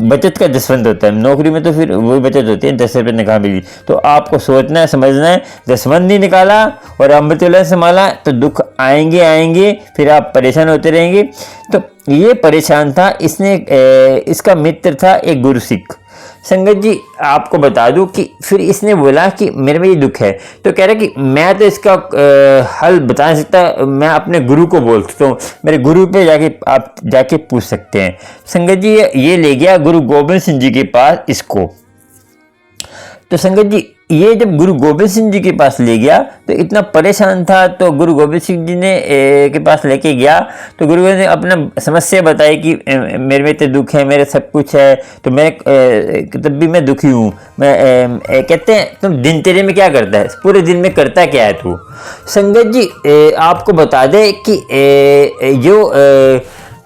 बचत का दसवंत होता है, नौकरी में तो फिर वही बचत होती है, 10 रुपये निकाल लीजिए। तो आपको सोचना है, समझना है, दसवंत नहीं निकाला और अमृत वेला संभाला तो दुख आएंगे, फिर आप परेशान होते रहेंगे। तो ये परेशान था, इसका मित्र था एक गुरसिख। संगत जी आपको बता दूं कि फिर इसने बोला कि मेरे में ये दुख है, तो कह रहा कि मैं तो इसका हल बता नहीं सकता, मैं अपने गुरु को बोल सकता हूँ, मेरे गुरु पे आप जाके पूछ सकते हैं। संगत जी ये ले गया गुरु गोबिंद सिंह जी के पास इसको। तो संगत जी ये जब गुरु गोबिंद सिंह जी के पास ले गया तो इतना परेशान था, तो गुरु गोबिंद सिंह जी ने के पास लेके गया, तो गुरु गोबिंद ने अपना समस्या बताई कि मेरे में इतने दुख है, मेरे सब कुछ है, तो मैं तब भी मैं दुखी हूँ। मैं कहते हैं तुम दिनचर्या में क्या करता है, पूरे दिन में करता क्या है तू। संगत जी आपको बता दे कि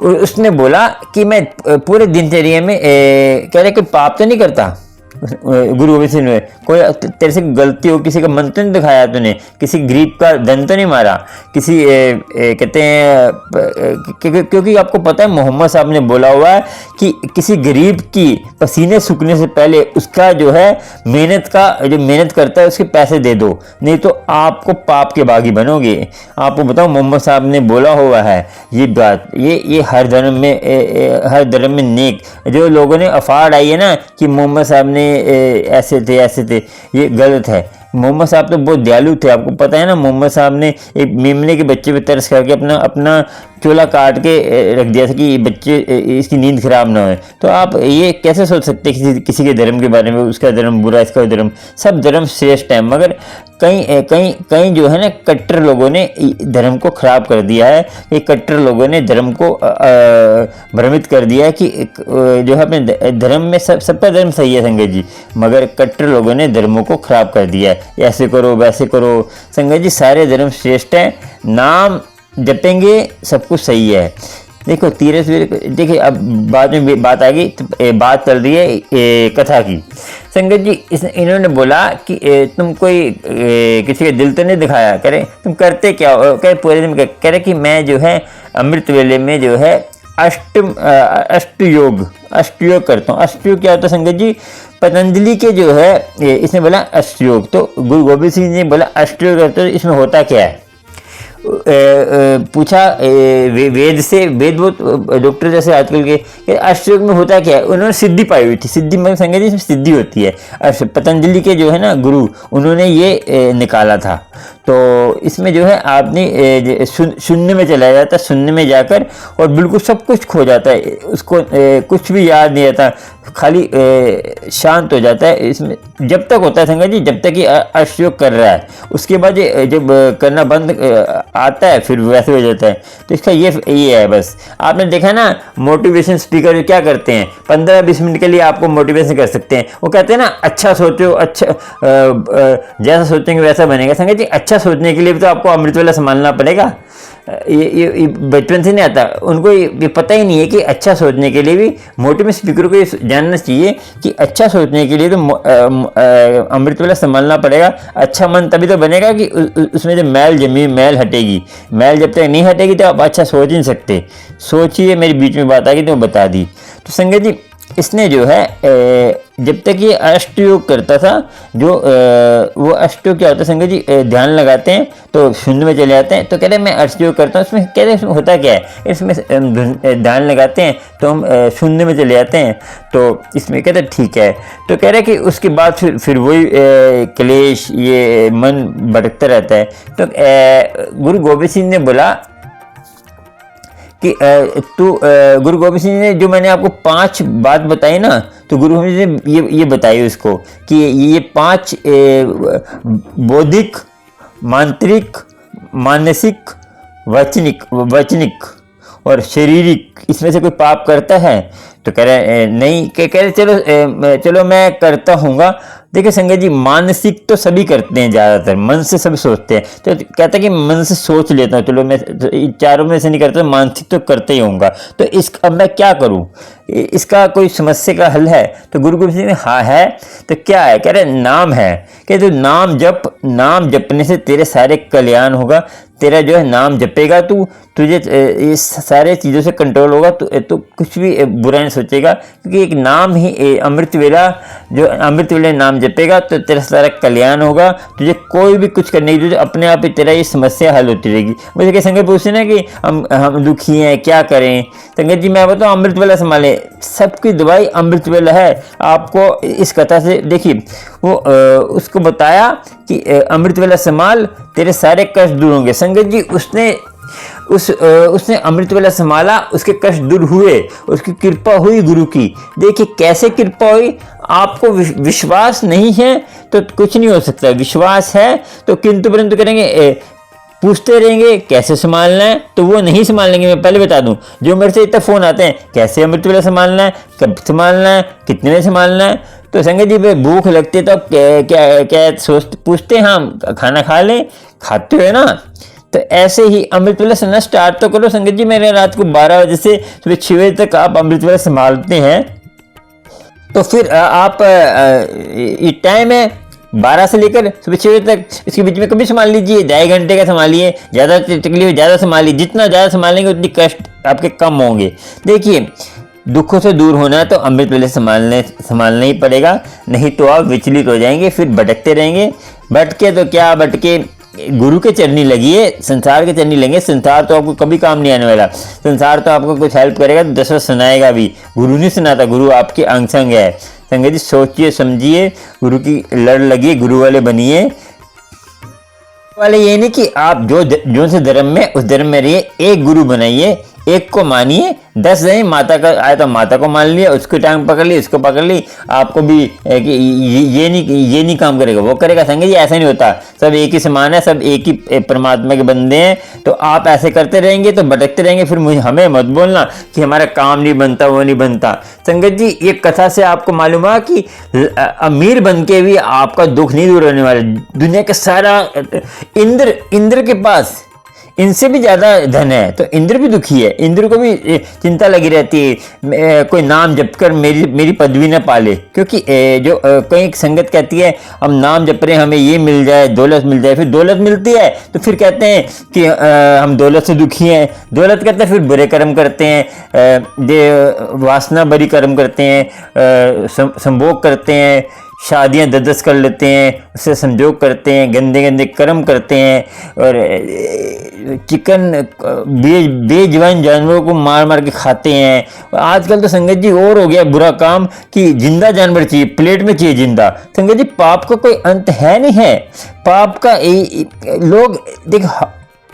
उसने बोला कि मैं पूरे दिनचर्या में कह रहे कि पाप तो नहीं करता। गुरु गोबिंद सिंह ने, कोई तेरे से गलती हो, किसी का मन तो नहीं दिखाया तूने, किसी गरीब का धन तो नहीं मारा, किसी कहते हैं क्योंकि आपको पता है मोहम्मद साहब ने बोला हुआ है कि किसी गरीब की पसीने सूखने से पहले उसका जो है मेहनत करता है उसके पैसे दे दो, नहीं तो आपको पाप के बागी बनोगे। आपको बताओ मोहम्मद साहब ने बोला हुआ है ये बात। ये हर धर्म में नेक जो लोगों ने अफवाह आई है ना कि मोहम्मद साहब ने ऐसे थे, ये गलत है। मोहम्मद साहब तो बहुत दयालु थे, आपको पता है ना। मोहम्मद साहब ने एक मेमने के बच्चे पे तरस करके अपना चूल्हा काट के रख दिया था कि ये बच्चे इसकी नींद खराब ना हो। तो आप ये कैसे सोच सकते हैं किसी के धर्म के बारे में, उसका धर्म बुरा, इसका धर्म, सब धर्म श्रेष्ठ है। मगर कई जो है ना कट्टर लोगों ने धर्म को खराब कर दिया है, कि कट्टर लोगों ने धर्म को भ्रमित कर दिया है कि जो है अपने धर्म में सबका धर्म सही है संगत जी, मगर कट्टर लोगों ने धर्मों को खराब कर दिया है, ऐसे करो वैसे करो। संगत जी सारे धर्म श्रेष्ठ हैं, नाम जपेंगे सब कुछ सही है। देखो तीरथ देखिए अब बाद में बात आ गई, तो बात चल रही है कथा की। संगत जी इन्होंने बोला कि तुम कोई किसी का दिल तो नहीं दिखाया, कह रहे तुम करते क्या हो, कह पूरे दिन कह रहे कि मैं जो है अमृत वेले में जो है अष्ट योग करता हूँ। अष्ट योग क्या होता है संगत जी? पतंजलि के जो है इसने बोला अष्ट योग, तो गुरु गोबिंद सिंह जी ने बोला अष्ट योग करते हो, इसमें होता क्या है? पूछा वेद से, वेद वो डॉक्टर जैसे आजकल के अष्ट योग में होता क्या है? उन्होंने सिद्धि पाई हुई थी। सिद्धि मतलब संगत जी इसमें सिद्धि होती है। पतंजलि के जो है ना गुरु, उन्होंने ये निकाला था। तो इसमें जो है आपने शून्य में चला जाता है, शून्य में जाकर और बिल्कुल सब कुछ खो जाता है, उसको कुछ भी याद नहीं आता, खाली शांत हो जाता है। इसमें जब तक होता है संगत जी, जब तक ये अष्ट योग कर रहा है, उसके बाद जब करना बंद आता है फिर वैसे हो जाता है। तो इसका ये है बस। आपने देखा ना मोटिवेशन स्पीकर क्या करते हैं, 15-20 मिनट के लिए आपको मोटिवेशन कर सकते हैं। वो कहते हैं ना अच्छा सोचो, अच्छा जैसा सोचेंगे वैसा बनेगा। संगत जी अच्छा सोचने के लिए भी तो आपको अमृत वेला संभालना पड़ेगा। ये बचपन से नहीं आता उनको, ये पता ही नहीं है कि अच्छा सोचने के लिए भी मोटिवेशन स्पीकर को ये जानना चाहिए कि अच्छा सोचने के लिए तो अमृत वेला संभालना पड़ेगा। अच्छा मन तभी तो बनेगा कि उसमें जब मैल जमी, मैल हटेगी। मैल जब तक नहीं हटेगी तो आप अच्छा सोच नहीं सकते। सोचिए, मेरी बीच में बात आ गई तो बता दी। तो संगत जी इसने जो है जब तक ये अष्ट योग करता था, जो वो अष्ट योग क्या होता है संगत जी? ध्यान लगाते हैं तो शून्य में चले जाते हैं। तो कह रहे मैं अष्ट योग करता हूँ, इसमें कह रहे इसमें होता क्या है? इसमें ध्यान लगाते हैं तो हम शून्य में चले जाते हैं। तो इसमें कहते हैं ठीक है। तो कह रहे कि उसके बाद फिर वही क्लेश, ये मन भटकता रहता है। तो गुरु गोबिंद सिंह ने बोला कि गुरु गोबिंद सिंह ने जो मैंने आपको 5 बात बताई ना, तो गुरु गोबिंद सिंह ने ये बताई उसको कि ये 5 बौद्धिक, मांत्रिक, मानसिक, वचनिक और शारीरिक, इसमें से कोई पाप करता है? तो कह रहे नहीं। कह रहे चलो मैं करता हूँगा। देखिए संगत जी मानसिक तो सभी करते हैं, ज़्यादातर मन से सभी सोचते हैं। तो कहता है कि मन से सोच लेता हूँ, चलो मैं चारों में से नहीं करता, मानसिक तो करते ही होऊंगा। तो अब मैं क्या करूँ? इसका कोई समस्या का हल है? तो गुरु गोबिंद सिंह ने हाँ है। तो क्या है? कह रहे नाम है। कह तो नाम जपने से तेरे सारे कल्याण होगा। तेरा जो है नाम जपेगा तू, तुझे इस सारे चीज़ों से कंट्रोल होगा, तो कुछ भी बुरा नहीं सोचेगा, क्योंकि एक नाम ही अमृत वेला, जो अमृत वेला नाम जपेगा तो तेरा सारा कल्याण होगा। तुझे कोई भी कुछ करने की जरूरत, अपने आप ही तेरा ये समस्या हल होती रहेगी। मुझे क्या संगत पूछते ना कि हम दुखी हैं, क्या करें? संगत जी मैं बताऊँ अमृत वेला संभाले, सबकी दवाई अमृत वेला है। आपको इस कथा से देखिए वो उसको बताया कि अमृत वेला संभाल, तेरे सारे कष्ट दूर होंगे। संगत जी उसने अमृत वेला संभाला, उसके कष्ट दूर हुए, उसकी कृपा हुई गुरु की। देखिए कैसे कृपा हुई। आपको विश्वास नहीं है तो कुछ नहीं हो सकता, विश्वास है तो किंतु परंतु करेंगे, पूछते रहेंगे कैसे संभालना है, तो वो नहीं संभाल लेंगे। मैं पहले बता दूं, जो मेरे से इतना फ़ोन आते हैं कैसे अमृत वेला संभालना है, कब संभालना है, कितने में संभालना है, तो संगत जी भाई भूख लगती है तो क्या पूछते हैं हम खाना खा लें, खाते हो ना? तो ऐसे ही अमृत वेला सुनना स्टार्ट तो करो संगत जी। मेरे रात को 12 बजे से सुबह 6 बजे तक आप अमृत वेला संभालते हैं, तो फिर आप ये टाइम है 12 से लेकर सुबह 6 बजे तक, इसके बीच में कभी संभाल लीजिए, 2.5 घंटे का संभालिए, ज़्यादा तकलीफ ज़्यादा संभालिए। जितना ज़्यादा संभालेंगे उतनी कष्ट आपके कम होंगे। देखिए दुखों से दूर होना है तो अमृत वेले संभालना ही पड़ेगा, नहीं तो आप विचलित हो जाएंगे, फिर भटकते रहेंगे। भटके तो क्या भटके, गुरु के चरनी लगिए, संसार के चरनी लगे। संसार तो आपको कभी काम नहीं आने वाला। संसार तो आपको कुछ हेल्प करेगा तो 10 सुनाएगा भी, गुरु नहीं सुनाता, गुरु आपके अंग संग है। संगत जी सोचिए समझिए, गुरु की लड़ लगिए, गुरु वाले बनिए। वाले ये नहीं कि आप जो से धर्म में उस धर्म में रहिए, एक गुरु बनाइए, एक को मानिए। 10 नहीं, माता का आया तो माता को मान लिया, उसकी टांग पकड़ ली, उसको पकड़ ली। आपको भी ये नहीं काम करेगा, वो करेगा। संगत जी ऐसा नहीं होता, सब एक ही समान है, सब एक ही परमात्मा के बंदे हैं। तो आप ऐसे करते रहेंगे तो भटकते रहेंगे। फिर हमें मत बोलना कि हमारा काम नहीं बनता, वो नहीं बनता। संगत जी ये कथा से आपको मालूम हुआ कि अमीर बन के भी आपका दुख नहीं दूर होने वाला। दुनिया का सारा इंद्र के पास इनसे भी ज़्यादा धन है, तो इंद्र भी दुखी है, इंद्र को भी चिंता लगी रहती है कोई नाम जप कर मेरी मेरी पदवी न पाले, क्योंकि जो कई संगत कहती है हम नाम जप रहे हैं हमें ये मिल जाए, दौलत मिल जाए, फिर दौलत मिलती है तो फिर कहते हैं कि हम दौलत से दुखी हैं, दौलत कहते हैं फिर बुरे कर्म करते हैं, वासना भरी कर्म करते हैं, संभोग करते हैं, शादियां ददस कर लेते हैं, उससे संजोग करते हैं, गंदे गंदे कर्म करते हैं और चिकन बेजुबान जानवरों को मार मार के खाते हैं। आजकल तो संगत जी और हो गया बुरा काम कि जिंदा जानवर चाहिए, प्लेट में चाहिए जिंदा। संगत जी पाप का कोई अंत है नहीं है, पाप का लोग देख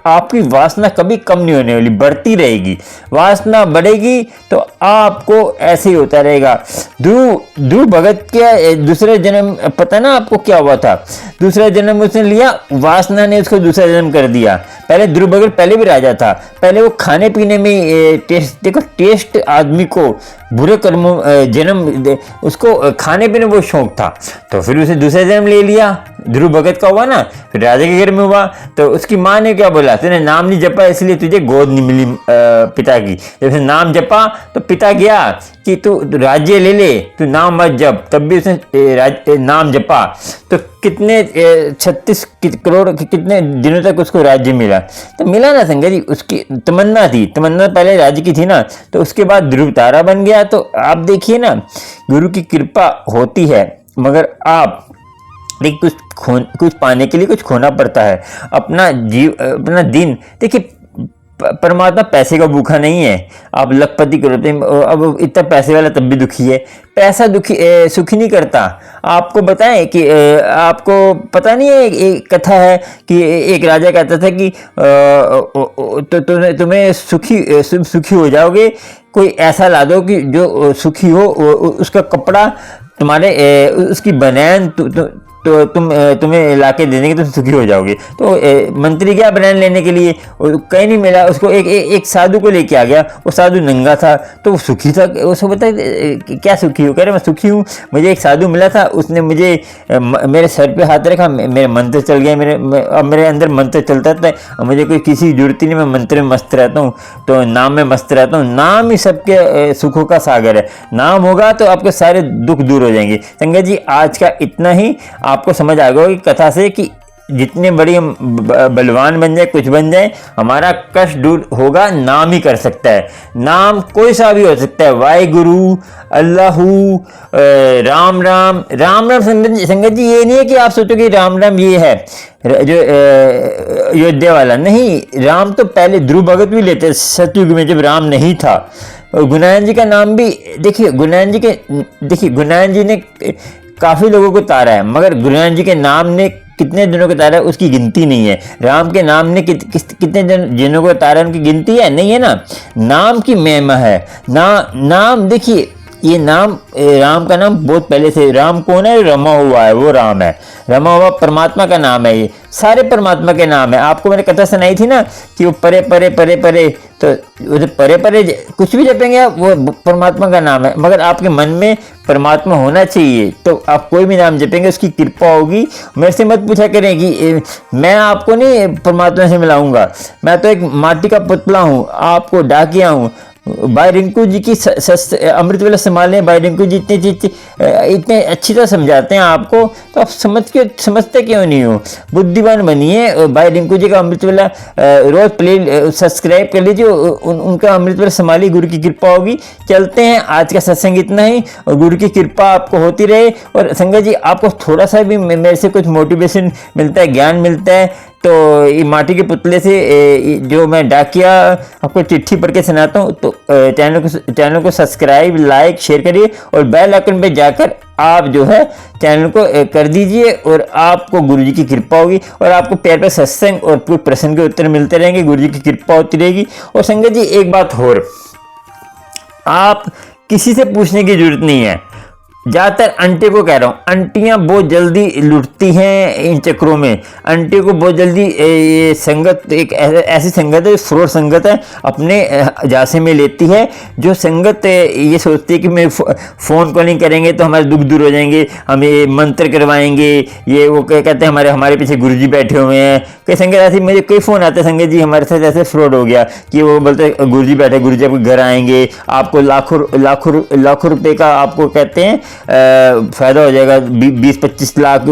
आपकी वासना कभी कम नहीं होने वाली, बढ़ती रहेगी, वासना बढ़ेगी तो आपको ऐसे ही होता रहेगा। ध्रुव भगत के दूसरे जन्म पता ना आपको क्या हुआ था, दूसरा जन्म उसने लिया, वासना ने उसको दूसरा जन्म कर दिया। पहले ध्रुव भगत पहले भी राजा था, पहले वो खाने पीने में टेस्ट आदमी को बुरे कर्मों जन्म उसको खाने पीने वो शौक था, तो फिर उसे दूसरा जन्म ले लिया, ध्रुव भगत का हुआ ना, फिर राजा के घर में हुआ। तो उसकी माँ ने क्या बोला, तूने नाम नहीं जपा इसलिए तुझे गोद नहीं मिली पिता की। जब उसने नाम जपा तो पिता गया कि तू राज्य ले ले, तू नाम मत जप, तब भी उसने नाम जपा तो कितने 36 करोड़ कितने दिनों तक उसको राज्य मिला। तो मिला ना संगत जी, उसकी तमन्ना थी, तमन्ना पहले राज्य की थी ना, तो उसके बाद ध्रुव तारा बन गया। तो आप देखिए ना, गुरु की कृपा होती है मगर आप देखिए कुछ पाने के लिए कुछ खोना पड़ता है। अपना दिन देखिए, परमात्मा पैसे का भूखा नहीं है। आप लखपति करते हैं, अब इतना पैसे वाला तब भी दुखी है, पैसा सुखी नहीं करता। आपको बताएं कि आपको पता नहीं है, एक कथा है कि एक राजा कहता था कि तो तुम्हें सुखी हो जाओगे, कोई ऐसा ला दो कि जो सुखी हो, उसका कपड़ा तुम्हारे उसकी बनैन तो तुम्हें लाके दे देंगे, तुम सुखी हो जाओगे। तो मंत्री गया बनैन लेने के लिए, कहीं नहीं मिला उसको, एक साधु को लेके आ गया, वो साधु नंगा था तो वो सुखी था। उसको बता क्या सुखी हो, कह रहे मैं सुखी हूँ, मुझे एक साधु मिला था, उसने मुझे मेरे सर पे हाथ रखा, मेरे मंत्र चल गया, अब मेरे अंदर मंत्र चलता था, मुझे कोई किसी जरूरत ही नहीं, मैं मंत्र में मस्त रहता हूँ, तो नाम में मस्त रहता हूँ। नाम ही सबके सुखों का सागर है, नाम होगा तो आपके सारे दुख दूर हो जाएंगे। संगत जी आज का इतना ही, आपको समझ आ गया होगी कथा से कि जितने बड़ी हम बलवान बन जाए, कुछ बन जाए, हमारा कष्ट दूर होगा नाम ही कर सकता है। नाम कोई सा भी हो सकता है, वाहिगुरु, अल्लाहू, राम राम। राम राम संगत जी ये नहीं है कि आप सोचो कि राम राम ये है जो अयोध्या वाला, नहीं, राम तो पहले ध्रुव भगत भी लेते सतयुग में जब राम नहीं था। और गुनायन जी का नाम भी देखिए, गुनायन जी ने काफ़ी लोगों को तारा है, मगर गुरुनानक जी के नाम ने कितने जनों को तारा है उसकी गिनती नहीं है। राम के नाम ने कितने जनों को तारा है उनकी गिनती है नहीं है ना। नाम की महिमा है नाम देखिए, ये नाम राम का नाम बहुत पहले से, राम कौन है, रमा हुआ है, वो राम है, रमा हुआ परमात्मा का नाम है, ये सारे परमात्मा के नाम है। आपको मैंने कथा सुनाई थी ना कि वो परे परे परे परे, तो परे परे कुछ भी जपेंगे आप, वो परमात्मा का नाम है, मगर आपके मन में परमात्मा होना चाहिए, तो आप कोई भी नाम जपेंगे उसकी कृपा होगी। मेरे से मत पूछा करें कि मैं आपको नहीं परमात्मा से मिलाऊंगा, मैं तो एक माटी का पुतला हूँ, आपको डाकिया हूँ। भाई रिंकू जी की अमृत वेला संभालने, भाई रिंकू जी इतने अच्छी तरह समझाते हैं आपको, तो आप समझते क्यों नहीं हो, बुद्धिमान बनिए। भाई रिंकू जी का अमृत वेला रोज प्ले सब्सक्राइब कर लीजिए, उनका अमृत वेला संभालिए, गुरु की कृपा होगी। चलते हैं, आज का सत्संग इतना ही, और गुरु की कृपा आपको होती रहे। और संगत जी आपको थोड़ा सा भी मेरे से कुछ मोटिवेशन मिलता है, ज्ञान मिलता है, तो ये माटी के पुतले से जो मैं डाकिया आपको चिट्ठी पढ़ के सुनाता हूँ, तो चैनल को सब्सक्राइब, लाइक, शेयर करिए और बेल आइकन पे जाकर आप जो है चैनल को कर दीजिए, और आपको गुरु जी की कृपा होगी, और आपको प्यार पे सत्संग और पूरे प्रश्न के उत्तर मिलते रहेंगे, गुरु जी की कृपा होती रहेगी। और संगत जी एक बात और, आप किसी से पूछने की जरूरत नहीं है, ज़्यादातर आंटी को कह रहा हूँ, आंटियाँ बहुत जल्दी लुटती हैं इन चक्रों में। आंटी को बहुत जल्दी ये संगत एक ऐसी संगत है, फ्रॉड संगत है, अपने जासे में लेती है। जो संगत ये सोचती है कि मैं फ़ोन कॉलिंग करेंगे तो हमारे दुख दूर हो जाएंगे, हमें मंत्र करवाएंगे, ये वो कहते हैं हमारे पीछे गुरुजी बैठे हुए हैं। कई संगत ऐसी, मुझे कई फ़ोन आते हैं, संगत जी हमारे साथ ऐसे फ्रॉड हो गया कि वो बोलते गुरुजी बैठे, गुरुजी आपके घर आएंगे, आपको लाखों रुपए का आपको कहते हैं फ़ायदा हो जाएगा, 20-25 लाख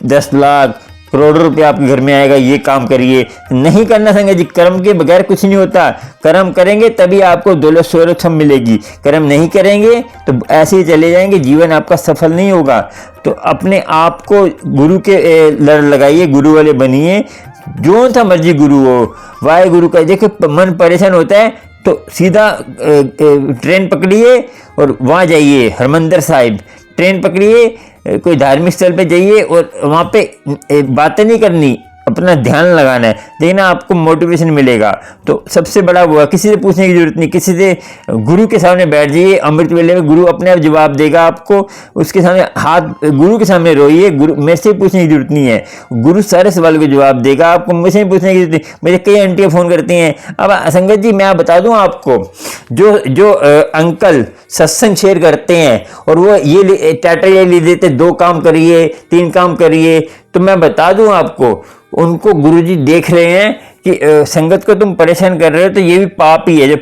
10 लाख करोड़ों रुपया आपके घर में आएगा, ये काम करिए। नहीं करना संगत जी, कर्म के बगैर कुछ नहीं होता। कर्म करेंगे तभी आपको दौलत शोहरत सब मिलेगी, कर्म नहीं करेंगे तो ऐसे ही चले जाएंगे, जीवन आपका सफल नहीं होगा। तो अपने आप को गुरु के लड़ लगाइए, गुरु वाले बनिए, जो सा मर्जी गुरु हो। वाहे गुरु का देखो, मन परेशान होता है तो सीधा ट्रेन पकड़िए और वहाँ जाइए, हरमंदिर साहिब ट्रेन पकड़िए, कोई धार्मिक स्थल पे जाइए और वहाँ पे बातें नहीं करनी, अपना ध्यान लगाना है, देखना आपको मोटिवेशन मिलेगा। तो सबसे बड़ा वो है, किसी से पूछने की जरूरत नहीं, किसी से, गुरु के सामने बैठ जाइए, अमृत वेले में गुरु अपने आप जवाब देगा आपको। उसके सामने हाथ, गुरु के सामने रोइए, गुरु मेरे से पूछने की जरूरत नहीं है, गुरु सारे सवाल को जवाब देगा आपको, मुझसे पूछने की जरूरत नहीं। मुझे कई आंटियाँ फ़ोन करती हैं। अब संगत जी मैं बता दूँ आपको, जो अंकल सत्संग शेयर करते हैं और वो ये टाटा ये ले देते, 2 काम करिए 3 काम करिए, तो मैं बता दूं आपको, उनको गुरुजी देख रहे हैं कि संगत को तुम परेशान कर रहे हो, तो ये भी पाप ही है। जो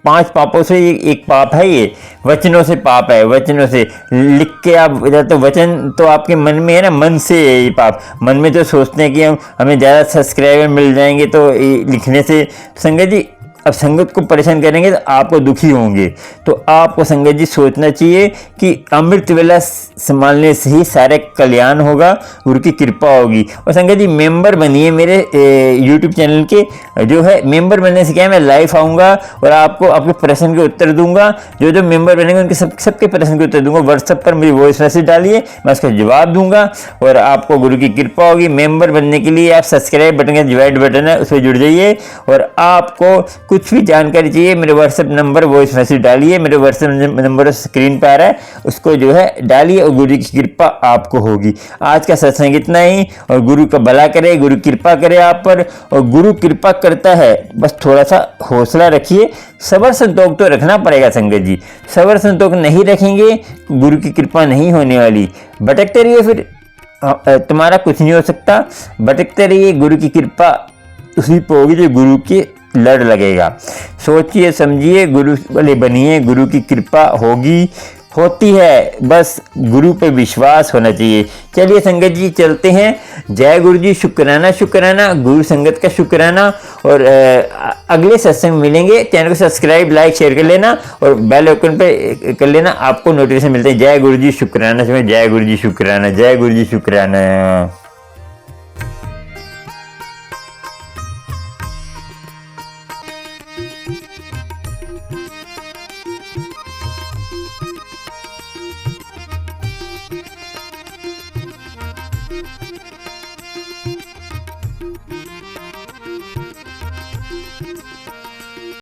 5 पापों से एक पाप है, ये वचनों से पाप है। वचनों से लिख के आप, तो वचन तो आपके मन में है ना, मन से है ये पाप। मन में तो सोचते हैं कि हमें ज़्यादा सब्सक्राइबर मिल जाएंगे तो लिखने से। संगत जी अब संगत को परेशान करेंगे तो आपको दुखी होंगे। तो आपको संगत जी सोचना चाहिए कि अमृत वेला संभालने से ही सारे कल्याण होगा, गुरु की कृपा होगी। और संगत जी मेंबर बनिए मेरे YouTube चैनल के, जो है मेंबर बनने से क्या है, मैं लाइव आऊँगा और आपको आपके प्रश्न के उत्तर दूंगा। जो मेंबर बनेंगे उनके सबके प्रश्न के उत्तर दूंगा। व्हाट्सएप पर मेरी वॉइस मैसेज डालिए, मैं उसका जवाब दूंगा और आपको गुरु की कृपा होगी। मेंबर बनने के लिए आप सब्सक्राइब बटन का ज्वाइंट बटन है, उस पर जुड़ जाइए। और आपको कुछ भी जानकारी चाहिए, मेरे व्हाट्सएप नंबर वॉइस मैसेज डालिए, मेरे व्हाट्सएप नंबर स्क्रीन पर आ रहा है, उसको जो है डालिए और गुरु की कृपा आपको होगी। आज का सत्संग इतना ही, और गुरु का भला करे, गुरु कृपा करे आप पर, और गुरु कृपा करता है। बस थोड़ा सा हौसला रखिए, सबर संतोष तो रखना पड़ेगा संगत जी। सबर संतोष नहीं रखेंगे, गुरु की कृपा नहीं होने वाली। भटकते रहिए, फिर तुम्हारा कुछ नहीं हो सकता। भटकते रहिए, गुरु की कृपा उसी पर होगी जो गुरु के लड़ लगेगा। सोचिए समझिए, गुरु वाले बनिए, गुरु की कृपा होगी, होती है, बस गुरु पे विश्वास होना चाहिए। चलिए संगत जी चलते हैं। जय गुरु जी, शुक्राना शुक्राना, गुरु संगत का शुक्राना। और अगले सत्संग मिलेंगे। चैनल को सब्सक्राइब लाइक शेयर कर लेना और बेल आइकन पे कर लेना, आपको नोटिफिकेशन मिलते हैं। जय गुरु जी शुक्राना, जय गुरु जी शुक्राना, जय गुरु जी शुक्राना।